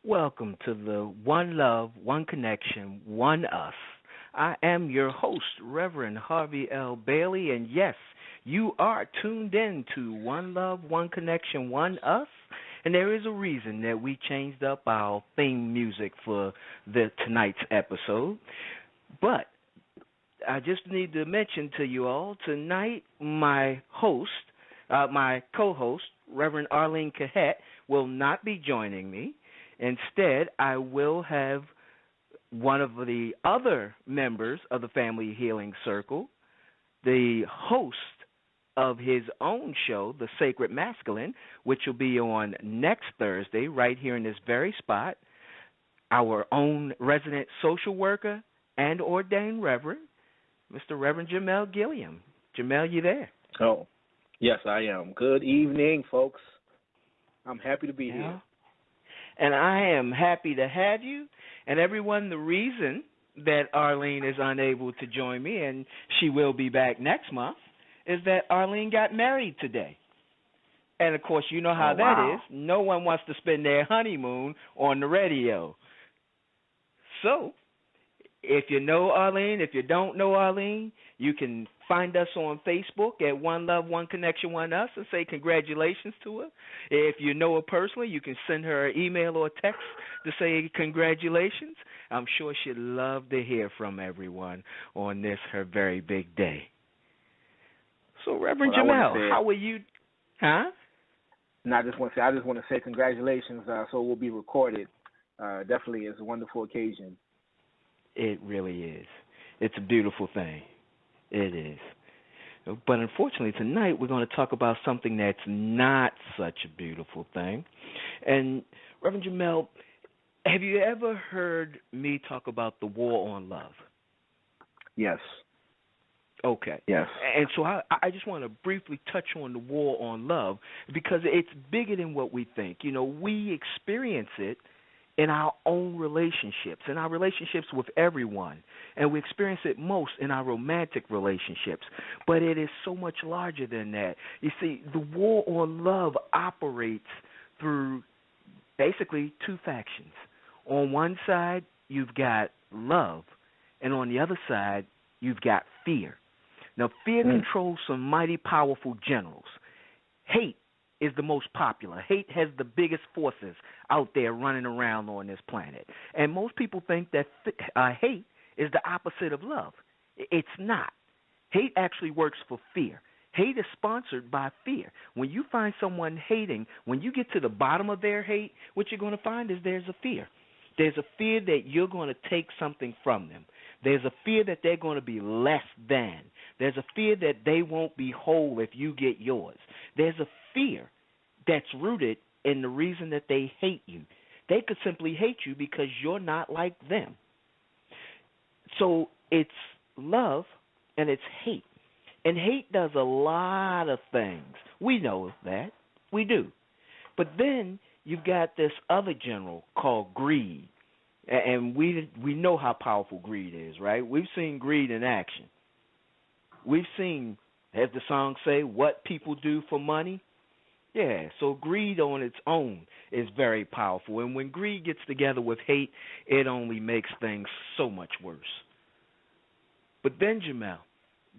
Welcome to the One Love, One Connection, One Us. I am your host, Reverend Harvey L. Bailey, and yes, you are tuned in to One Love, One Connection, One Us. And there is a reason that we changed up our theme music for tonight's episode. But I just need to mention to you all tonight, my co-host, Reverend Arlene Cahet, will not be joining me. Instead, I will have one of the other members of the Family Healing Circle, the host of his own show, The Sacred Masculine, which will be on next Thursday right here in this very spot, our own resident social worker and ordained reverend, Mr. Reverend Jermel Gilliam. Jermel, you there? Oh, yes, I am. Good evening, folks. I'm happy to be here. And I am happy to have you. And everyone, the reason that Arlene is unable to join me, and she will be back next month, is that Arlene got married today. And, of course, you know how that is. No one wants to spend their honeymoon on the radio. So, if you know Arlene, if you don't know Arlene, you can find us on Facebook at One Love, One Connection, One Us and say congratulations to her. If you know her personally, you can send her an email or text to say congratulations. I'm sure she'd love to hear from everyone on this, her very big day. So, Reverend Jermel, how are you? Huh? No, I just want to say congratulations. So it will be recorded. Definitely is a wonderful occasion. It really is. It's a beautiful thing. It is. But unfortunately, tonight we're going to talk about something that's not such a beautiful thing. And, Reverend Jermel, have you ever heard me talk about the war on love? Yes. Okay. Yes. And so I just want to briefly touch on the war on love because it's bigger than what we think. You know, we experience it in our own relationships, in our relationships with everyone, and we experience it most in our romantic relationships. But it is so much larger than that. You see, the war on love operates through basically two factions. On one side, you've got love, and on the other side, you've got fear. Now, fear controls some mighty powerful generals. Hate is the most popular. Hate has the biggest forces out there running around on this planet. And most people think that hate is the opposite of love. It's not. Hate actually works for fear. Hate is sponsored by fear. When you find someone hating, when you get to the bottom of their hate, what you're going to find is there's a fear. There's a fear that you're going to take something from them. There's a fear that they're going to be less than. There's a fear that they won't be whole if you get yours. There's a fear that's rooted in the reason that they hate you. They could simply hate you because you're not like them. So it's love and it's hate. And hate does a lot of things. We know that. We do. But then you've got this other general called greed. And we know how powerful greed is, right? We've seen greed in action. We've seen, as the song say, what people do for money. Yeah, so greed on its own is very powerful. And when greed gets together with hate, it only makes things so much worse. But then, Jermel,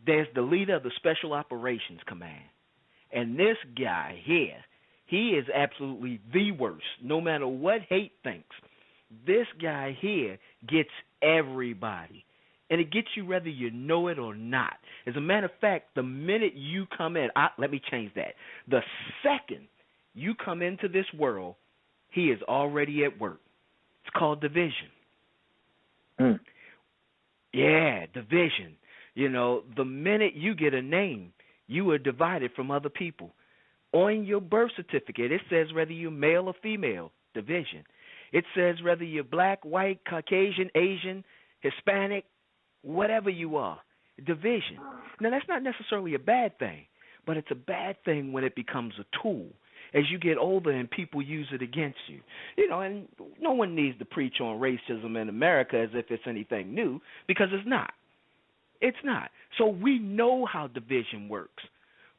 there's the leader of the Special Operations Command. And this guy here, he is absolutely the worst, no matter what hate thinks. This guy here gets everybody. And it gets you whether you know it or not. As a matter of fact, the minute you come in, let me change that. The second you come into this world, he is already at work. It's called division. Yeah, division. You know, the minute you get a name, you are divided from other people. On your birth certificate, it says whether you're male or female, division. It says whether you're black, white, Caucasian, Asian, Hispanic, whatever you are, division. Now, that's not necessarily a bad thing, but it's a bad thing when it becomes a tool. As you get older and people use it against you. You know, and no one needs to preach on racism in America as if it's anything new, because it's not. It's not. So we know how division works.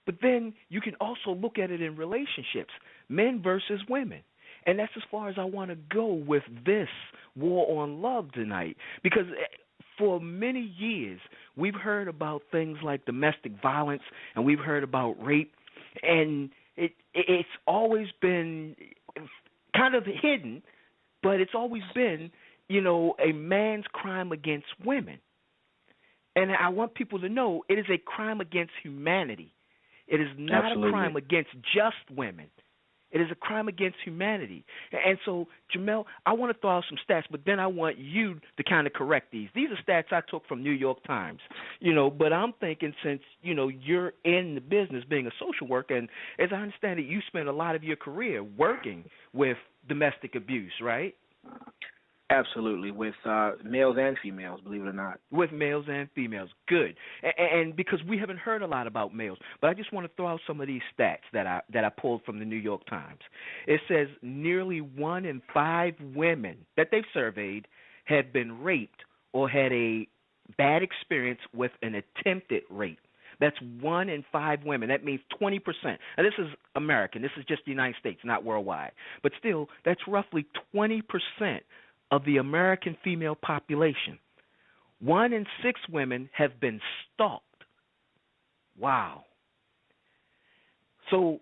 But then you can also look at it in relationships, men versus women. And that's as far as I want to go with this war on love tonight. Because for many years, we've heard about things like domestic violence and we've heard about rape. And it's always been kind of hidden, but it's always been, a man's crime against women. And I want people to know it is a crime against humanity. It is not Absolutely. a crime against just women. It is a crime against humanity. And so, Jermel, I want to throw out some stats, but then I want you to kind of correct these. These are stats I took from New York Times, but I'm thinking since, you're in the business being a social worker, and as I understand it, you spent a lot of your career working with domestic abuse, right? Absolutely, with males and females, believe it or not. With males and females. Good. And because we haven't heard a lot about males, but I just want to throw out some of these stats that I pulled from the New York Times. It says nearly 1 in 5 women that they've surveyed had been raped or had a bad experience with an attempted rape. That's 1 in 5 women. That means 20%. Now, this is American. This is just the United States, not worldwide. But still, that's roughly 20% of the American female population. 1 in 6 women have been stalked. Wow. So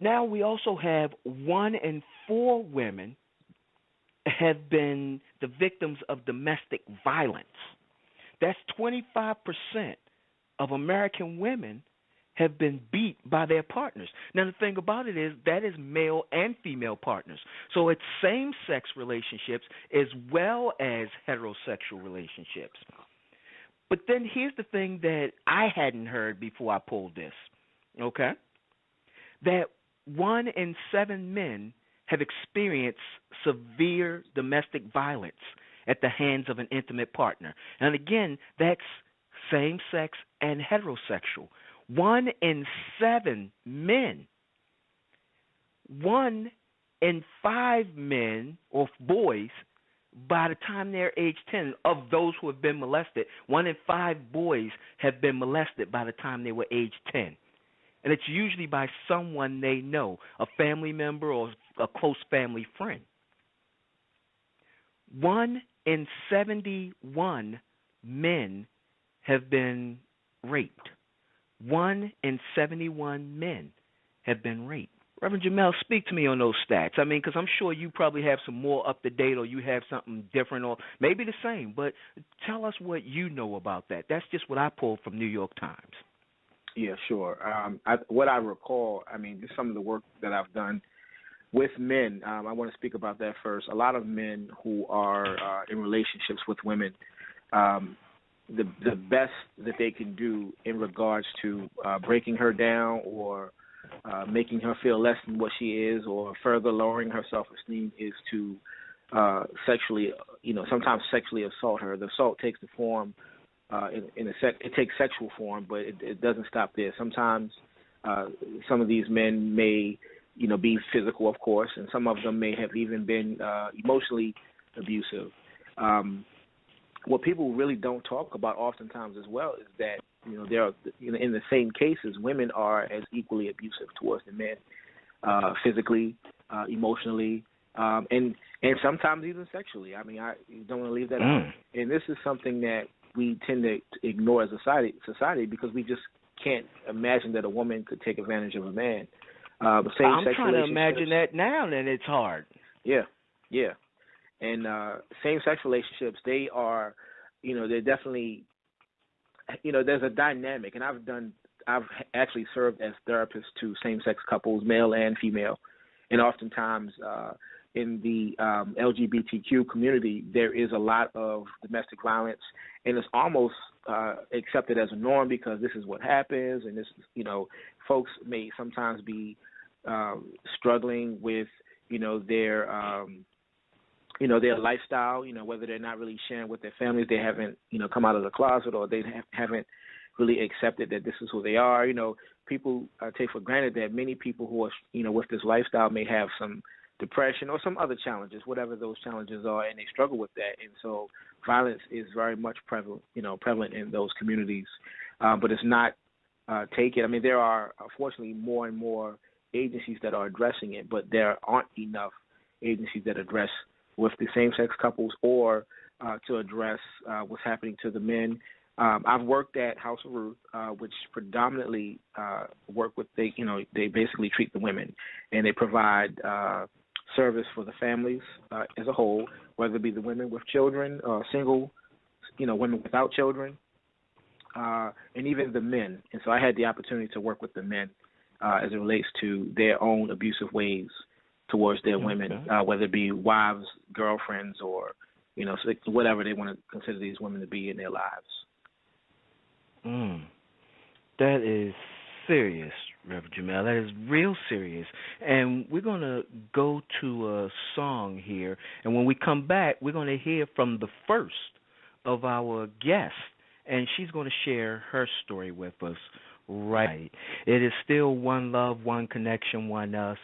now we also have 1 in 4 women have been the victims of domestic violence. That's 25% of American women have been beat by their partners. Now, the thing about it is that is male and female partners. So it's same-sex relationships as well as heterosexual relationships. But then here's the thing that I hadn't heard before I pulled this, okay? That 1 in 7 men have experienced severe domestic violence at the hands of an intimate partner. And again, that's same-sex and heterosexual. 1 in 7 men. 1 in 5 men or boys, by the time they're age 10, of those who have been molested, 1 in 5 boys have been molested by the time they were age 10. And it's usually by someone they know, a family member or a close family friend. 1 in 71 men have been raped. 1 in 71 men have been raped. Reverend Jermel, speak to me on those stats. I mean, because I'm sure you probably have some more up to date, or you have something different, or maybe the same. But tell us what you know about that. That's just what I pulled from New York Times. Yeah, sure. What I recall, just some of the work that I've done with men. I want to speak about that first. A lot of men who are in relationships with women, the best that they can do in regards to breaking her down or making her feel less than what she is, or further lowering her self-esteem, is to sexually, sometimes sexually assault her. The assault takes the form, it takes sexual form, but it doesn't stop there. Sometimes some of these men may, be physical, of course, and some of them may have even been emotionally abusive. What people really don't talk about oftentimes as well is that, there are, in the same cases, women are as equally abusive towards the men, physically, emotionally, and sometimes even sexually. I don't want to leave that out. And this is something that we tend to ignore as a society because we just can't imagine that a woman could take advantage of a man. I'm trying to imagine that now, and it's hard. Yeah. And same-sex relationships, they are, they're definitely, there's a dynamic. And I've actually served as therapist to same-sex couples, male and female. And oftentimes in the LGBTQ community, there is a lot of domestic violence, and it's almost accepted as a norm because this is what happens. And this, folks may sometimes be struggling with, their lifestyle, whether they're not really sharing with their families, they haven't, come out of the closet, or they haven't really accepted that this is who they are. People take for granted that many people who are, with this lifestyle may have some depression or some other challenges, whatever those challenges are, and they struggle with that. And so violence is very much prevalent in those communities, but it's not taken. There are, unfortunately, more and more agencies that are addressing it, but there aren't enough agencies that address with the same-sex couples or to address what's happening to the men. I've worked at House of Ruth, which predominantly work with they basically treat the women, and they provide service for the families as a whole, whether it be the women with children, single, women without children, and even the men. And so I had the opportunity to work with the men as it relates to their own abusive ways towards their women, whether it be wives, girlfriends, or whatever they want to consider these women to be in their lives. That is serious, Reverend Jermel. That is real serious. And we're going to go to a song here. And when we come back, we're going to hear from the first of our guests. And she's going to share her story with us right. It is still one love, one connection, one us.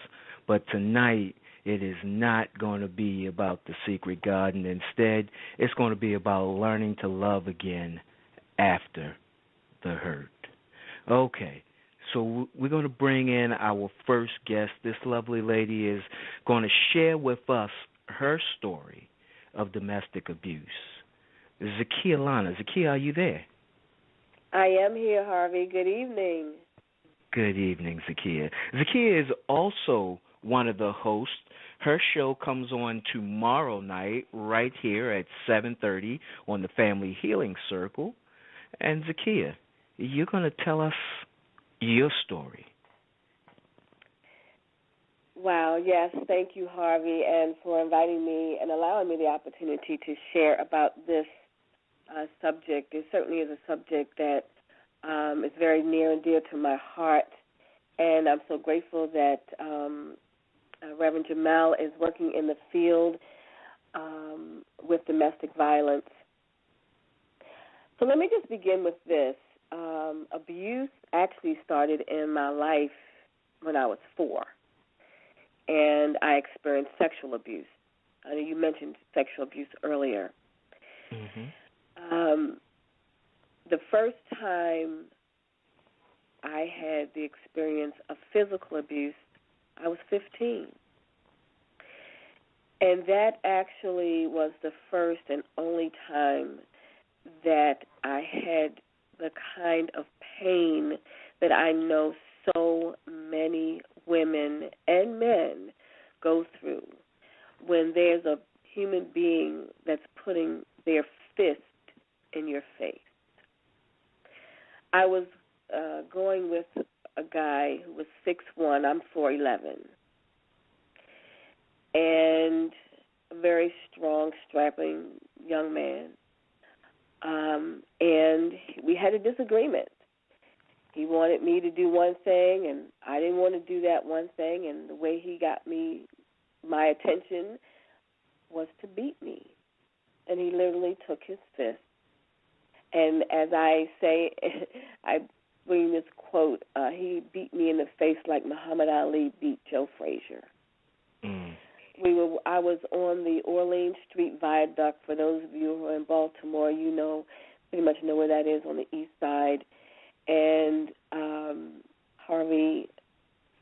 But tonight, it is not going to be about the secret garden. Instead, it's going to be about learning to love again after the hurt. Okay, so we're going to bring in our first guest. This lovely lady is going to share with us her story of domestic abuse. Zakia Lana. Zakia, are you there? I am here, Harvey. Good evening. Good evening, Zakia. Zakia is also one of the hosts. Her show comes on tomorrow night right here at 7:30 on the Family Healing Circle. And Zakia, you're going to tell us your story. Wow, yes, thank you, Harvey, and for inviting me and allowing me the opportunity to share about this subject. It certainly is a subject that is very near and dear to my heart, and I'm so grateful that Reverend Jermel is working in the field with domestic violence. So let me just begin with this. Abuse actually started in my life when I was 4, and I experienced sexual abuse. I know you mentioned sexual abuse earlier. Mm-hmm. The first time I had the experience of physical abuse, I was 15. And that actually was the first and only time that I had the kind of pain that I know so many women and men go through when there's a human being that's putting their fist in your face. I was going with a guy who was 6'1", I'm 4'11", and a very strong, strapping young man. And we had a disagreement. He wanted me to do one thing, and I didn't want to do that one thing, and the way he got my attention was to beat me. And he literally took his fist. And as I say, I bring this quote, he beat me in the face like Muhammad Ali beat Joe Frazier. I was on the Orleans Street Viaduct. For those of you who are in Baltimore, pretty much know where that is, on the east side. And Harvey,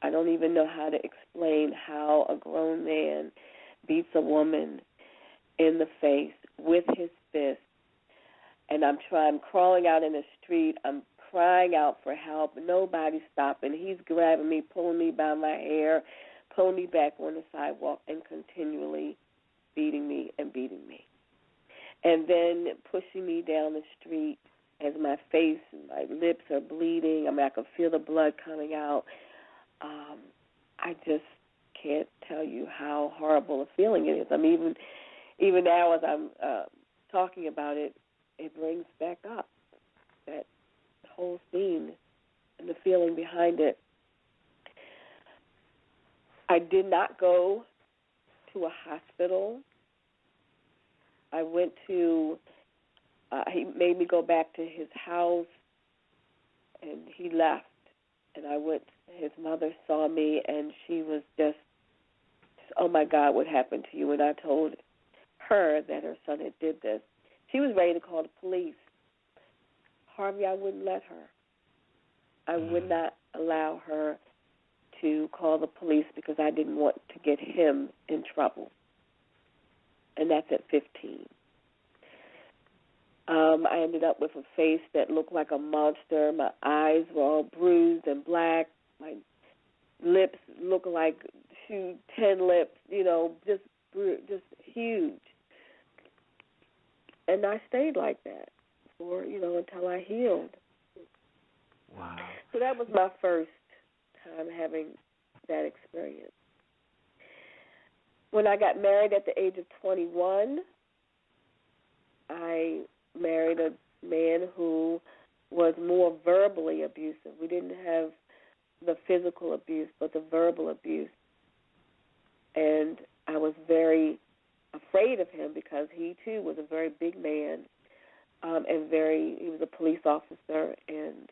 I don't even know how to explain how a grown man beats a woman in the face with his fist. And I'm crawling out in the street. I'm crying out for help. Nobody's stopping. He's grabbing me, pulling me by my hair, pulling me back on the sidewalk, and continually beating me and beating me. And then pushing me down the street as my face and my lips are bleeding. I could feel the blood coming out. I just can't tell you how horrible a feeling it is. Even now as I'm talking about it, it brings back up that whole scene and the feeling behind it. I did not go to a hospital. I went to, he made me go back to his house, and he left. And I went, his mother saw me, and she was just, oh, my God, what happened to you? And I told her that her son had did this. She was ready to call the police. Harvey, I wouldn't let her. I would not allow her to call the police because I didn't want to get him in trouble. And that's at 15. I ended up with a face that looked like a monster. My eyes were all bruised and black. My lips looked like 10 lips, just huge. And I stayed like that for, until I healed. Wow. So that was my first time having that experience. When I got married at the age of 21, I married a man who was more verbally abusive. We didn't have the physical abuse, but the verbal abuse. And I was very afraid of him because he, too, was a very big man, and he was a police officer, and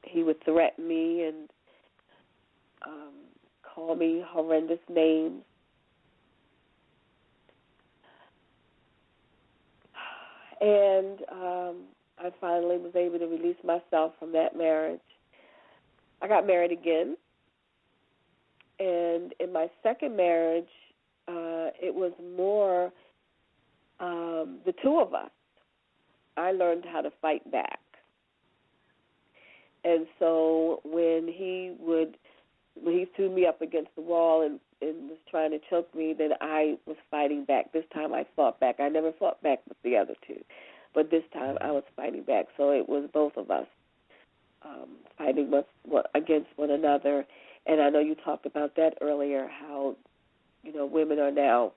he would threaten me and call me horrendous names. And I finally was able to release myself from that marriage. I got married again. And in my second marriage, it was more the two of us. I learned how to fight back. And so when he threw me up against the wall and was trying to choke me, then I was fighting back. This time I fought back. I never fought back with the other two, but this time I was fighting back. So it was both of us fighting against one another. And I know you talked about that earlier, how women are now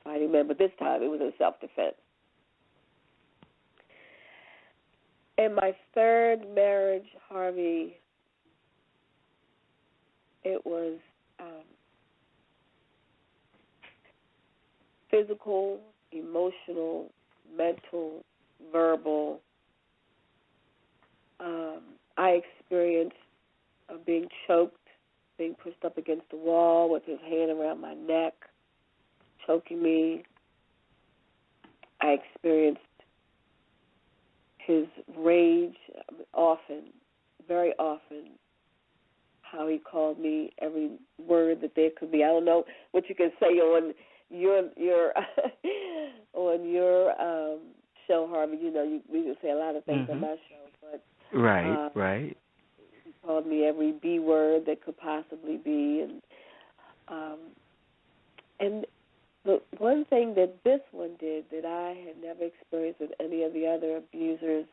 fighting men, but this time it was in self-defense. In my third marriage, Harvey, it was physical, emotional, mental, verbal. I experienced being choked, being pushed up against the wall with his hand around my neck, choking me. I experienced his rage often, very often, how he called me every word that there could be. I don't know what you can say on your on your show, Harvey. We can say a lot of things on my show, but right. He called me every B word that could possibly be, and the one thing that this one did that I had never experienced with any of the other abusers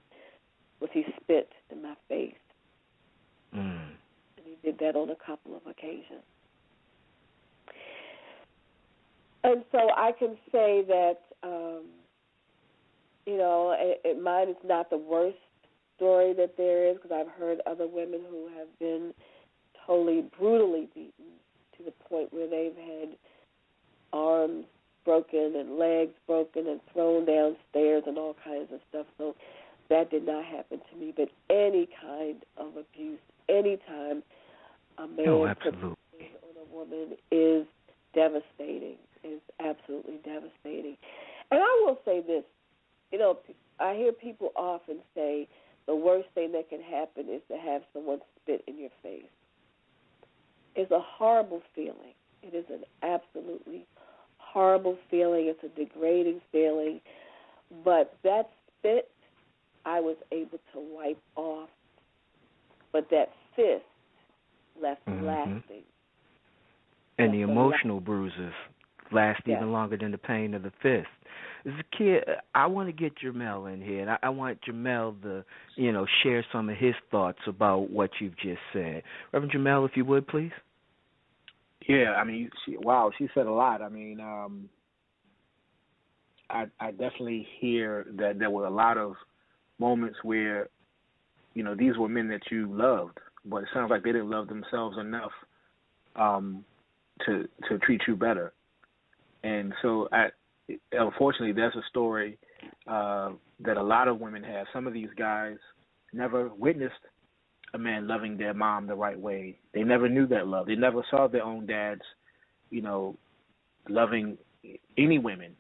was he spit in my face. And he did that on a couple of occasions. And so I can say that, mine is not the worst story that there is, because I've heard other women who have been totally brutally beaten to the point where they've had arms broken and legs broken and thrown downstairs and all kinds of stuff. So that did not happen to me. But any kind of abuse, any time a man puts on a woman is devastating. Is absolutely devastating. And I will say this, I hear people often say the worst thing that can happen is to have someone spit in your face. It's a horrible feeling. It is an absolutely horrible feeling. It's a degrading feeling. But that spit, I was able to wipe off. But that fist left lasting. And the emotional bruises last even longer than the pain of the fist. As a kid, I want to get Jermel in here, and I want Jermel to, share some of his thoughts about what you've just said. Reverend Jermel, if you would, please. Yeah, she said a lot. I definitely hear that there were a lot of moments where, these were men that you loved, but it sounds like they didn't love themselves enough to treat you better. And so, unfortunately, that's a story that a lot of women have. Some of these guys never witnessed a man loving their mom the right way. They never knew that love. They never saw their own dads, loving any women.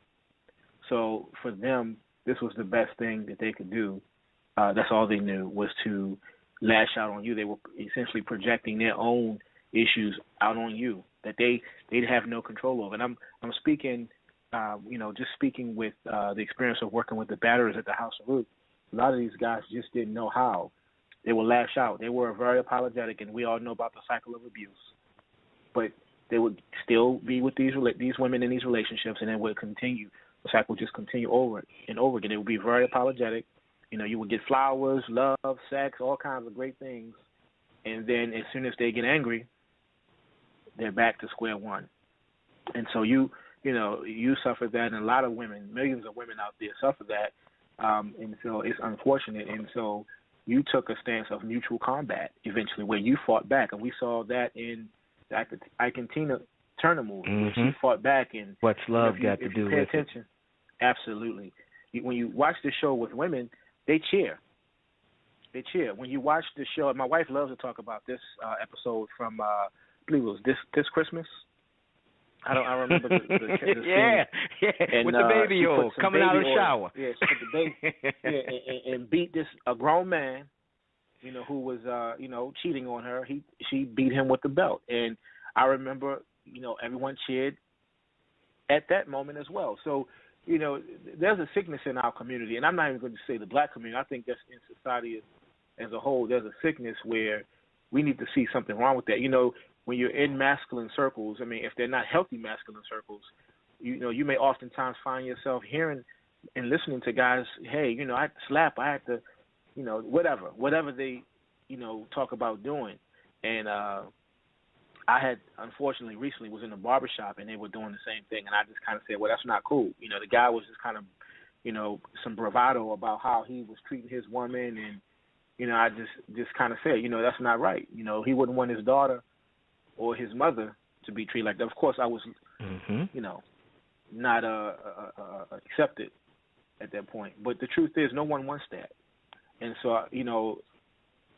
So for them, this was the best thing that they could do. That's all they knew, was to lash out on you. They were essentially projecting their own issues out on you that they'd have no control over. And I'm speaking, just speaking with the experience of working with the batterers at the House of Root. A lot of these guys just didn't know how. They would lash out. They were very apologetic, and we all know about the cycle of abuse. But they would still be with these women in these relationships, and it would continue. The cycle would just continue over and over again. They would be very apologetic. You would get flowers, love, sex, all kinds of great things. And then as soon as they get angry, they're back to square one. And so you suffered that, and a lot of women, millions of women out there suffer that. And so it's unfortunate. And so you took a stance of mutual combat eventually, where you fought back, and we saw that in the Ike and Tina Turner movie. Mm-hmm. She fought back, and what's love got to do with it? If you pay attention, absolutely. When you watch the show with women, they cheer. They cheer. When you watch the show, my wife loves to talk about this episode from, I believe it was this Christmas. I remember the scene. Yeah, and, with the baby oil coming out of the shower. Yeah, she put the baby and beat a grown man, who was cheating on her. She beat him with the belt, and I remember everyone cheered at that moment as well. So there's a sickness in our community, and I'm not even going to say the black community. I think that's in society as a whole. There's a sickness where we need to see something wrong with that. When you're in masculine circles, if they're not healthy masculine circles, you may oftentimes find yourself hearing and listening to guys, hey, I had to slap, I had to, whatever they, talk about doing. And I had, unfortunately, recently was in a barbershop, and they were doing the same thing, and I just kind of said, well, that's not cool. The guy was just kind of, some bravado about how he was treating his woman, and, I just kind of said, that's not right. He wouldn't want his daughter or his mother to be treated like that. Of course, I was, not accepted at that point. But the truth is, no one wants that. And so,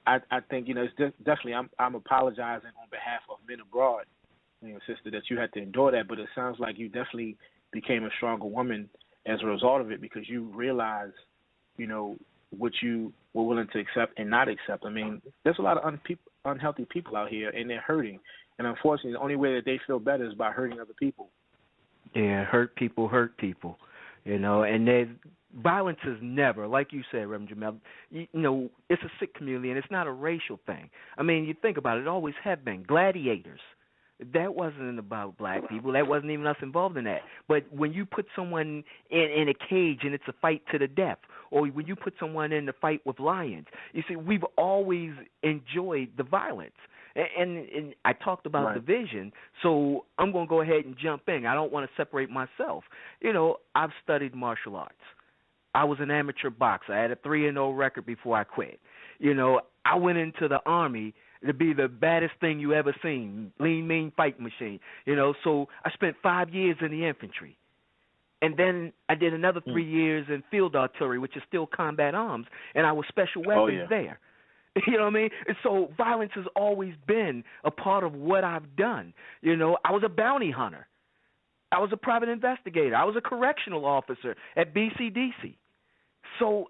I think, it's definitely, I'm apologizing on behalf of men abroad, sister, that you had to endure that. But it sounds like you definitely became a stronger woman as a result of it, because you realized, what you were willing to accept and not accept. There's a lot of unhealthy people out here, and they're hurting. And unfortunately, the only way that they feel better is by hurting other people. Yeah, hurt people, and violence is never, like you said, Reverend Jermel, it's a sick community, and it's not a racial thing. You think about it, it always have been. Gladiators, that wasn't about black people. That wasn't even us involved in that. But when you put someone in a cage and it's a fight to the death, or when you put someone in the fight with lions, you see, we've always enjoyed the violence. And I talked about division, so I'm going to go ahead and jump in. I don't want to separate myself. I've studied martial arts. I was an amateur boxer. I had a 3-0 record before I quit. I went into the Army to be the baddest thing you ever seen, lean, mean fight machine. So I spent 5 years in the infantry. And then I did another 3 years in field artillery, which is still combat arms, and I was special weapons there. You know what I mean? And so violence has always been a part of what I've done. I was a bounty hunter. I was a private investigator. I was a correctional officer at BCDC. So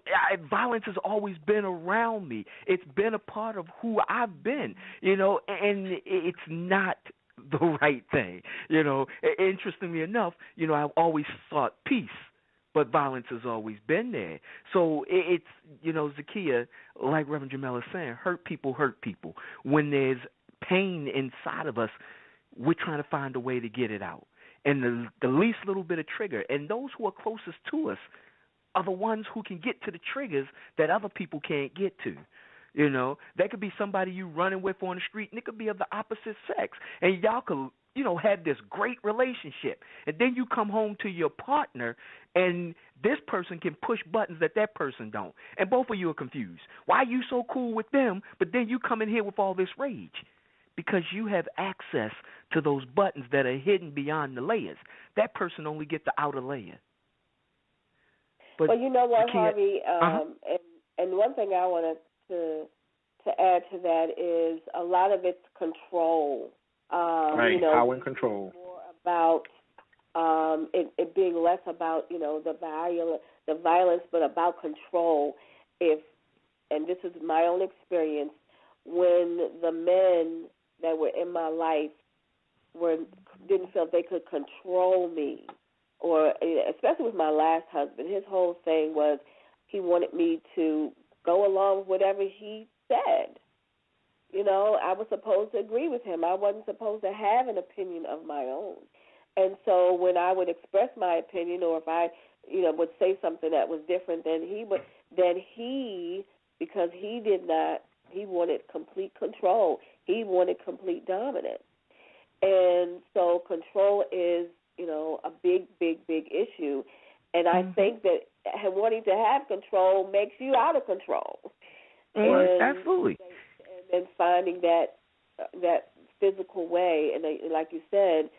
violence has always been around me. It's been a part of who I've been, and it's not the right thing. Interestingly enough, I've always sought peace. But violence has always been there. So it's, Zakiya, like Reverend Jermel is saying, hurt people. When there's pain inside of us, we're trying to find a way to get it out. And the least little bit of trigger, and those who are closest to us are the ones who can get to the triggers that other people can't get to. That could be somebody you running with on the street, and it could be of the opposite sex. And y'all could, had this great relationship. And then you come home to your partner, and this person can push buttons that person don't. And both of you are confused. Why are you so cool with them, but then you come in here with all this rage? Because you have access to those buttons that are hidden beyond the layers. That person only gets the outer layer. But well, you know what, Harvey, and one thing I wanted to add to that is a lot of it's control. Power and control. More about it being less about the violence, but about control. If and this is my own experience, when the men that were in my life didn't feel they could control me, or especially with my last husband, his whole thing was he wanted me to go along with whatever he said. You know, I was supposed to agree with him. I wasn't supposed to have an opinion of my own. And so when I would express my opinion, or if I, would say something that was different than he would, because he wanted complete control. He wanted complete dominance. And so control is, a big, big, big issue. And I think that wanting to have control makes you out of control. Absolutely. And then finding that physical way, and like you said,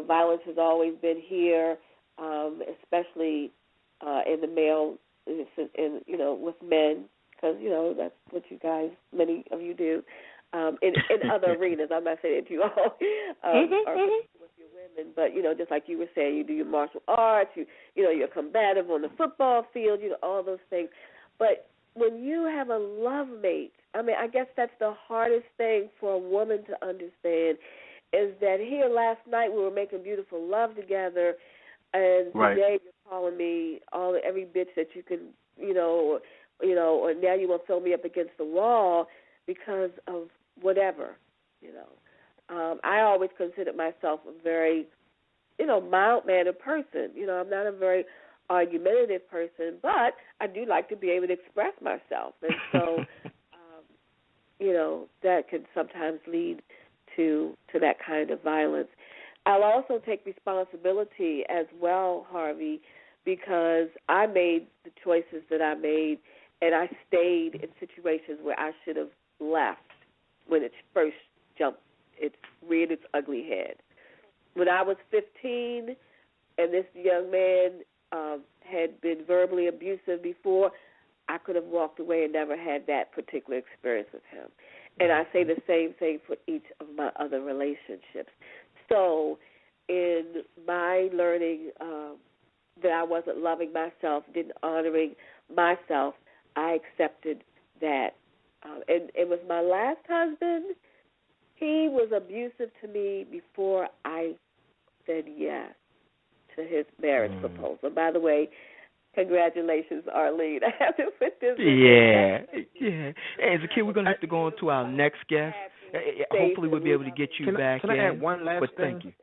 violence has always been here, especially in the male, with men, because that's what many of you do. In other arenas, I'm not saying that you all are with your women, but just like you were saying, you do your martial arts, you're combative on the football field, all those things. But when you have a love mate, I guess that's the hardest thing for a woman to understand, is that here last night we were making beautiful love together, and today you're calling me every bitch that you can, or now you want to throw me up against the wall because of whatever, I always considered myself a very, mild-mannered person. I'm not a very argumentative person, but I do like to be able to express myself. And so, that can sometimes lead to that kind of violence. I'll also take responsibility as well, Harvey, because I made the choices that I made, and I stayed in situations where I should have left when it first reared its ugly head. When I was 15 and this young man had been verbally abusive before, I could have walked away and never had that particular experience with him. And I say the same thing for each of my other relationships. So in my learning that I wasn't loving myself, didn't honoring myself, I accepted that. And with my last husband, he was abusive to me before I said yes to his marriage proposal. By the way, congratulations, Arlene. I have to put this in. Yeah. Hey, as a kid, we're going to have to go on to our next guest. Hopefully we'll be able to get you back in. Can I add one last thing? Thank you.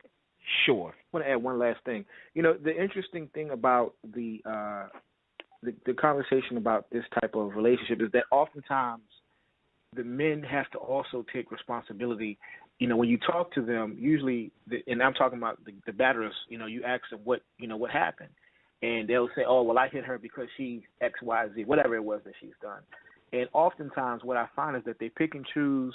Sure. I want to add one last thing. The interesting thing about the conversation about this type of relationship is that oftentimes the men have to also take responsibility. When you talk to them, usually, and I'm talking about the batterers, you ask them what happened. And they'll say, oh, well, I hit her because she's X, Y, Z, whatever it was that she's done. And oftentimes what I find is that they pick and choose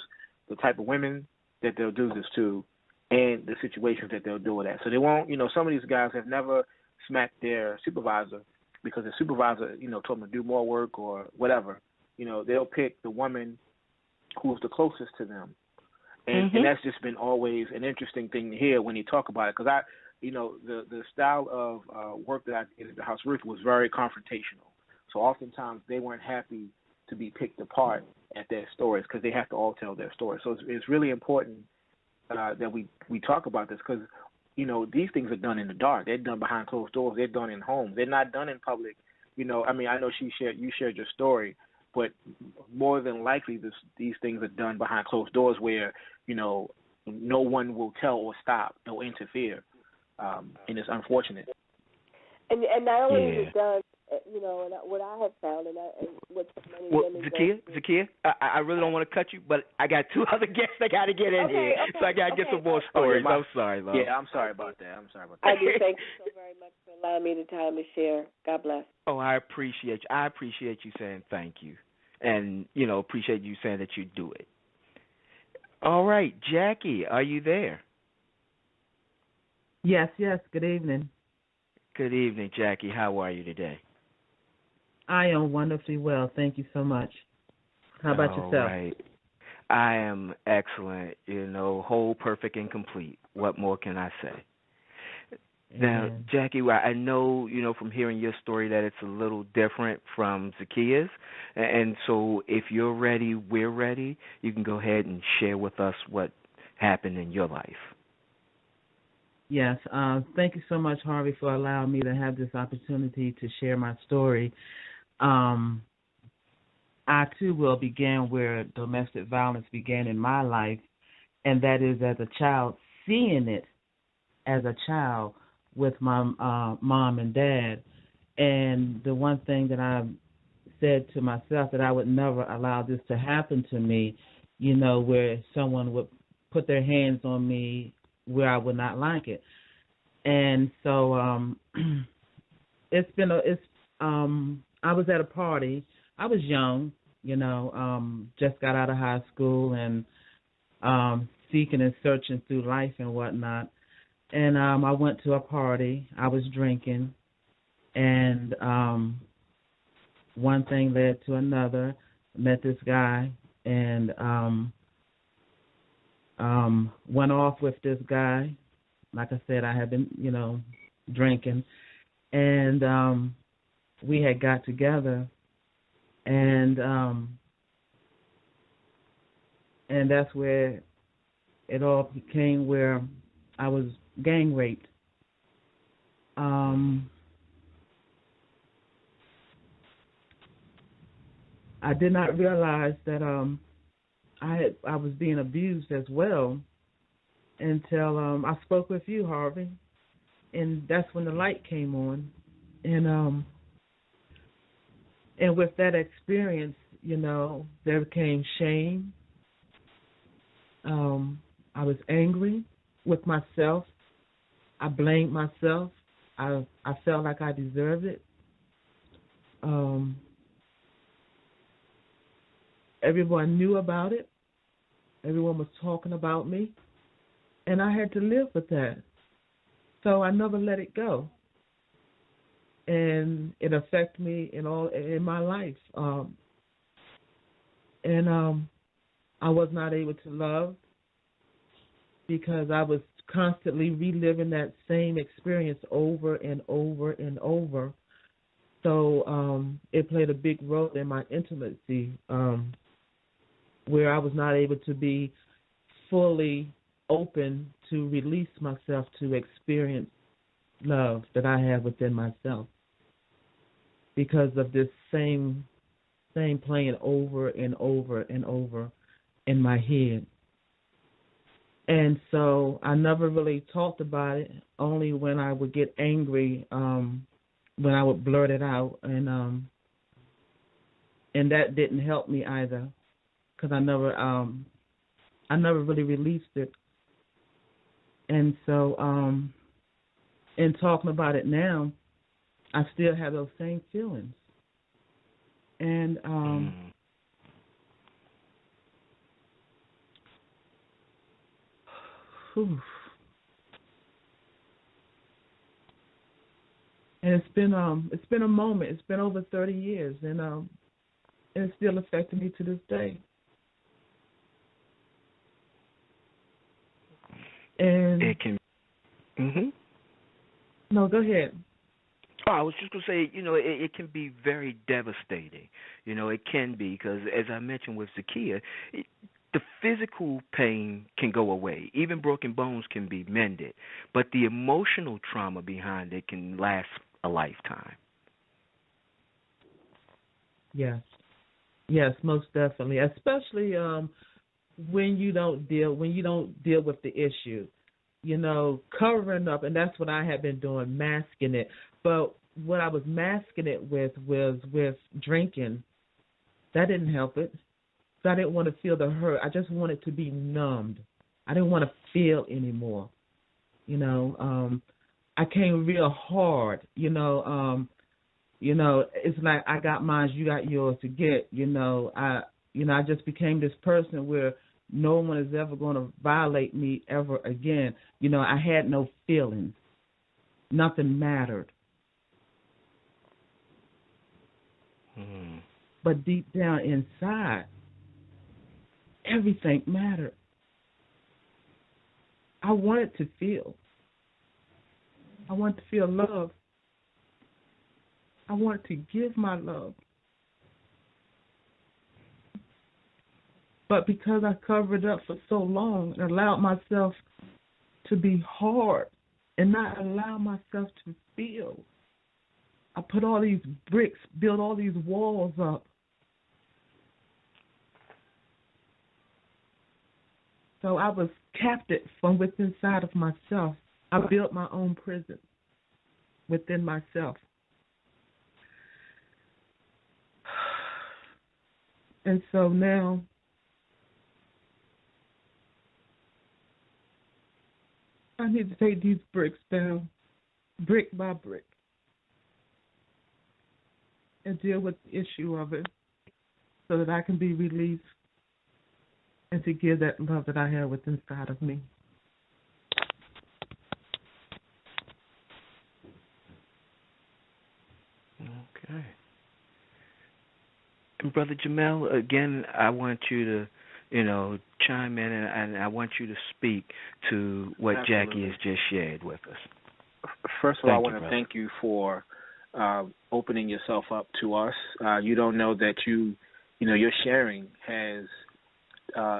the type of women that they'll do this to and the situations that they'll do it at. So they won't, some of these guys have never smacked their supervisor because the supervisor, told them to do more work or whatever. They'll pick the woman who's the closest to them. And that's just been always an interesting thing to hear when you talk about it, because the style of work that I did at the House Ruth was very confrontational. So oftentimes they weren't happy to be picked apart at their stories because they have to all tell their stories. So it's really important that we talk about this because, these things are done in the dark. They're done behind closed doors. They're done in homes. They're not done in public. I know you shared your story, but more than likely these things are done behind closed doors where, no one will tell or stop or interfere. And it's unfortunate. And not only is it done, and what I have found, and what many women Zakia, I really don't want to cut you, but I got two other guests I got to get in here, so I got to get some more stories. I'm sorry, love. Yeah, I'm sorry about that. I do thank you so very much for allowing me the time to share. God bless. Oh, I appreciate you. I appreciate you saying thank you, and appreciate you saying that you do it. All right, Jackie, are you there? Yes. Good evening. Good evening, Jackie. How are you today? I am wonderfully well. Thank you so much. How about yourself? All right. I am excellent. Whole, perfect, and complete. What more can I say? Now, Amen. Jackie, I know, from hearing your story that it's a little different from Zakia's. And so if you're ready, we're ready. You can go ahead and share with us what happened in your life. Yes. Thank you so much, Harvey, for allowing me to have this opportunity to share my story. I, too, will begin where domestic violence began in my life, and that is as a child, seeing it as a child with my mom and dad. And the one thing that I said to myself that I would never allow this to happen to me, where someone would put their hands on me where I would not like it. And so I was at a party. I was young, just got out of high school and seeking and searching through life and whatnot. And I went to a party. I was drinking, and one thing led to another. Met this guy and went off with this guy. Like I said, I had been, drinking, and we had got together, and that's where it all became, where I was gang raped. I did not realize that I was being abused as well until I spoke with you, Harvey, and that's when the light came on. And with that experience, there came shame. I was angry with myself. I blamed myself. I felt like I deserved it. Everyone knew about it. Everyone was talking about me. And I had to live with that. So I never let it go. And it affected me in my life. I was not able to love because I was constantly reliving that same experience over and over and over. So it played a big role in my intimacy, where I was not able to be fully open to release myself to experience love that I have within myself, because of this same playing over and over and over in my head. And so I never really talked about it, only when I would get angry, when I would blurt it out, and that didn't help me either, because I never really released it. And so in talking about it now, I still have those same feelings. And and it's been a moment. It's been over 30 years, and it's still affecting me to this day. And It can. Mhm. No, go ahead. Oh, I was just going to say, it can be very devastating. It can be, because as I mentioned with Zakia, the physical pain can go away. Even broken bones can be mended. But the emotional trauma behind it can last a lifetime. Yes. Yes, most definitely. Especially when you don't deal with the issue. Covering up, and that's what I had been doing, masking it. But what I was masking it with was with drinking. That didn't help it. So I didn't want to feel the hurt. I just wanted to be numbed. I didn't want to feel anymore. I came real hard. It's like I got mine, you got yours to get. I just became this person where no one is ever going to violate me ever again. I had no feelings. Nothing mattered. Mm. But deep down inside, everything mattered. I wanted to feel. I want to feel love. I want to give my love. But because I covered up for so long and allowed myself to be hard and not allow myself to feel, I put all these bricks, built all these walls up. So I was captive from within inside of myself. I built my own prison within myself. And so now I need to take these bricks down, brick by brick, and deal with the issue of it so that I can be released and to give that love that I have within inside of me. Okay. And Brother Jermel, again, I want you to, chime in, and I want you to speak to what Absolutely. Jackie has just shared with us. First of all, I want to brother. thank you for opening yourself up to us. You don't know that your sharing has,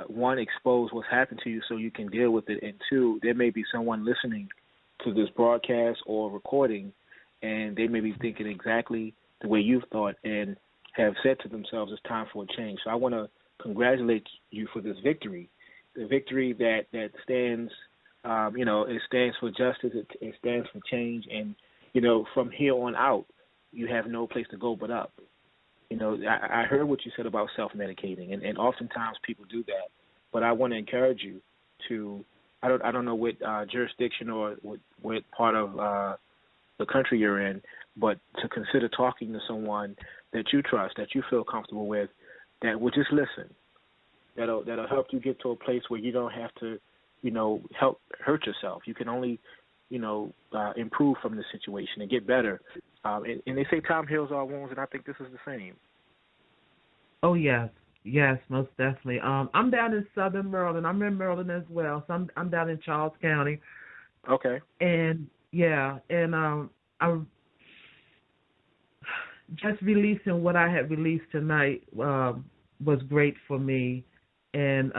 one, exposed what's happened to you so you can deal with it, and two, there may be someone listening to this broadcast or recording, and they may be thinking exactly the way you've thought and have said to themselves, it's time for a change. So I want to congratulate you for this victory, the victory that stands, it stands for justice, it stands for change, and, from here on out, you have no place to go but up. I heard what you said about self-medicating, and oftentimes people do that, but I want to encourage you to, I don't know what jurisdiction or what part of the country you're in, but to consider talking to someone that you trust, that you feel comfortable with, that will just listen. That'll help you get to a place where you don't have to, help hurt yourself. You can only, improve from the situation and get better. And they say time heals all wounds, and I think this is the same. Oh, yes. Yes, most definitely. I'm down in southern Maryland. I'm in Maryland as well, so I'm down in Charles County. Okay. And, I'm just releasing what I had released tonight was great for me. And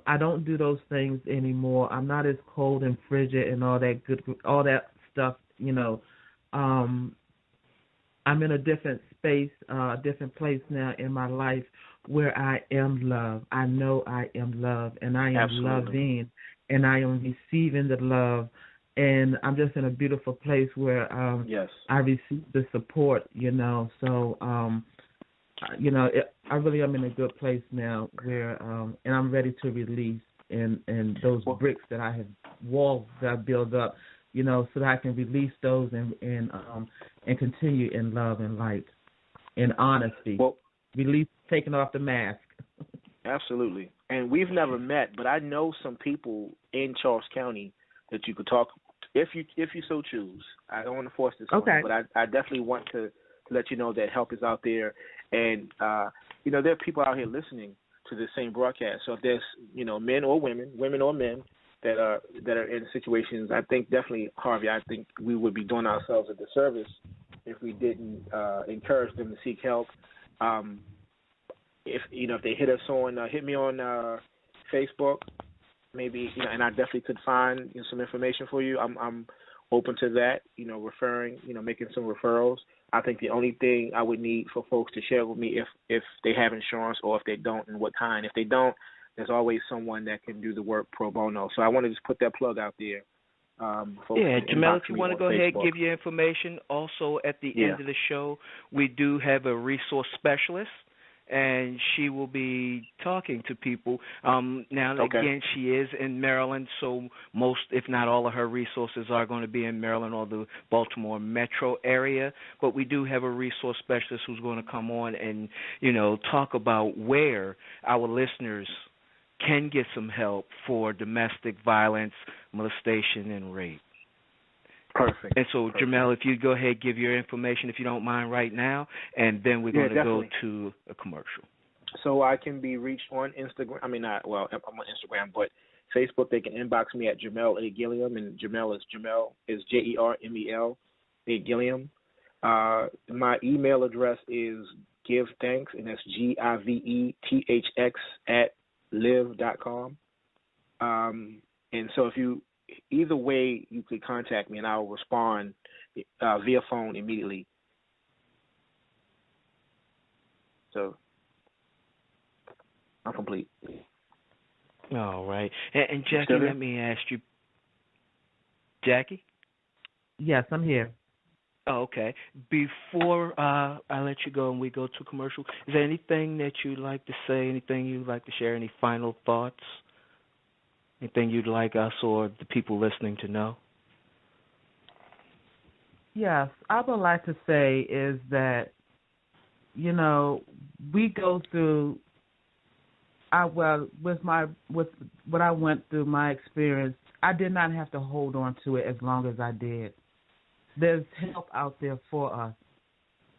I don't do those things anymore. I'm not as cold and frigid and all that stuff, I'm in a different space, a different place now in my life where I am love. I know I am love, and I am Absolutely. loving, and I am receiving the love. And I'm just in a beautiful place where yes. I receive the support, So, I really am in a good place now where, and I'm ready to release and those bricks that I have, walls that I build up, so that I can release those and continue in love and light and honesty. Release, taking off the mask. Absolutely. And we've never met, but I know some people in Charles County that you could talk if you so choose. I don't want to force this on you, but I definitely want to let you know that help is out there. And, there are people out here listening to the same broadcast. So if there's, men or women or men that are in situations, I think definitely, Harvey, I think we would be doing ourselves a disservice if we didn't encourage them to seek help. If they hit us on, hit me on Facebook, maybe, and I definitely could find some information for you. I'm open to that, referring, making some referrals. I think the only thing I would need for folks to share with me if they have insurance or if they don't and what kind. If they don't, there's always someone that can do the work pro bono. So I want to just put that plug out there. Jermel, if you want to go ahead and give your information. Also, at the end of the show, we do have a resource specialist, and she will be talking to people. Again, she is in Maryland, so most, if not all, of her resources are going to be in Maryland or the Baltimore metro area. But we do have a resource specialist who's going to come on and, talk about where our listeners can get some help for domestic violence, molestation, and rape. Perfect. And so, Jermel, if you go ahead, give your information, if you don't mind, right now, and then we're going to go to a commercial. So I can be reached on Instagram. I'm on Instagram, but Facebook, they can inbox me at Jermel A. Gilliam, and Jermel is Jermel A. Gilliam. My email address is givethanks, and that's GIVETHX @live.com. And so either way, you could contact me, and I will respond via phone immediately. So I'm complete. All right. And Jackie, let me ask you. Jackie? Yes, I'm here. Oh, okay. Before I let you go and we go to commercial, is there anything that you'd like to say, anything you'd like to share, any final thoughts? Anything you'd like us or the people listening to know? Yes, I would like to say is that, we go through, with what I went through, my experience, I did not have to hold on to it as long as I did. There's help out there for us,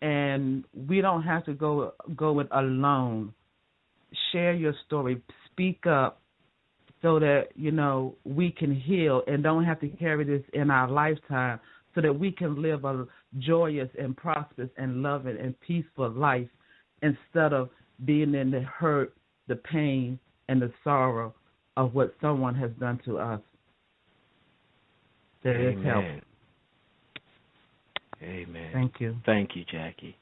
and we don't have to go it alone. Share your story, speak up, so that we can heal and don't have to carry this in our lifetime, so that we can live a joyous and prosperous and loving and peaceful life instead of being in the hurt, the pain, and the sorrow of what someone has done to us. There is help. Amen. Thank you. Thank you, Jackie.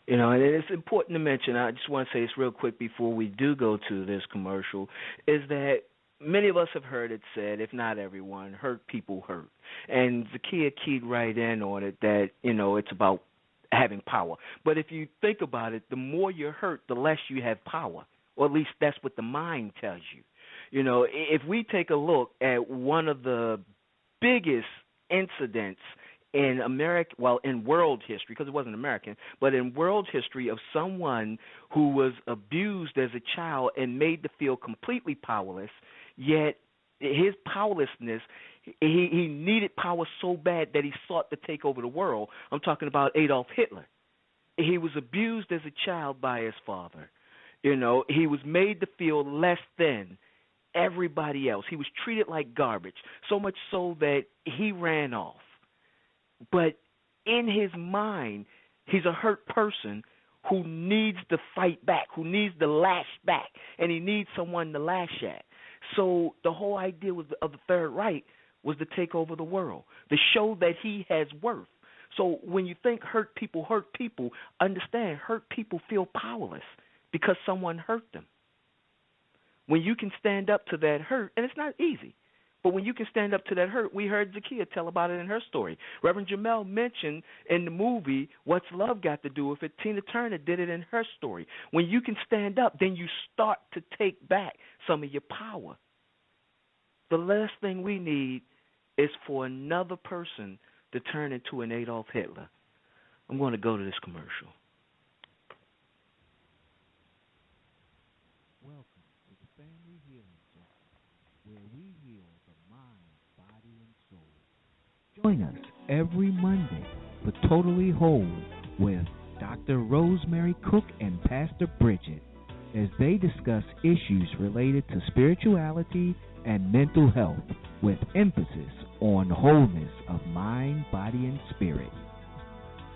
And it's important to mention, I just want to say this real quick before we do go to this commercial, is that many of us have heard it said, if not everyone, hurt people hurt. And Zakiya keyed right in on it that, it's about having power. But if you think about it, the more you're hurt, the less you have power. Or at least that's what the mind tells you. If we take a look at one of the biggest incidents in in world history, because it wasn't American, but in world history of someone who was abused as a child and made to feel completely powerless, yet his powerlessness, he needed power so bad that he sought to take over the world. I'm talking about Adolf Hitler. He was abused as a child by his father. He was made to feel less than everybody else. He was treated like garbage, so much so that he ran off. But in his mind, he's a hurt person who needs to fight back, who needs to lash back, and he needs someone to lash at. So the whole idea of the Third Reich was to take over the world, to show that he has worth. So when you think hurt people, understand hurt people feel powerless because someone hurt them. When you can stand up to that hurt, and it's not easy, but when you can stand up to that hurt, we heard Zakiya tell about it in her story. Reverend Jermel mentioned in the movie, What's Love Got to Do with It? Tina Turner did it in her story. When you can stand up, then you start to take back some of your power. The last thing we need is for another person to turn into an Adolf Hitler. I'm going to go to this commercial. Welcome to the Family Healing Center, where we heal the mind, body, and soul. Join us every Monday for Totally Whole with Dr. Rosemary Cook and Pastor Bridget as they discuss issues related to spirituality and mental health with emphasis on wholeness of mind, body, and spirit.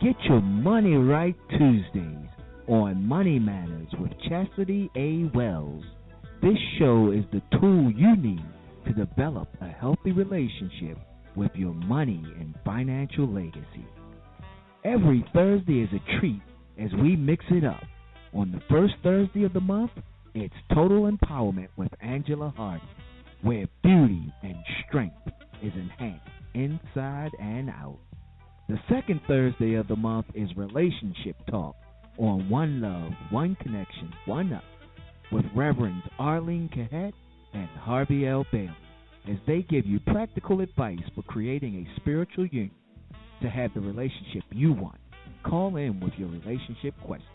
Get your money right Tuesdays on Money Matters with Chastity A. Wells. This show is the tool you need to develop a healthy relationship with your money and financial legacy. Every Thursday is a treat as we mix it up. On the first Thursday of the month, it's Total Empowerment with Angela Hardy, where beauty and strength is enhanced inside and out. The second Thursday of the month is Relationship Talk on One Love, One Connection, One Up with Reverends Arlene Cahet and Harvey L. Bailey as they give you practical advice for creating a spiritual union to have the relationship you want. Call in with your relationship question.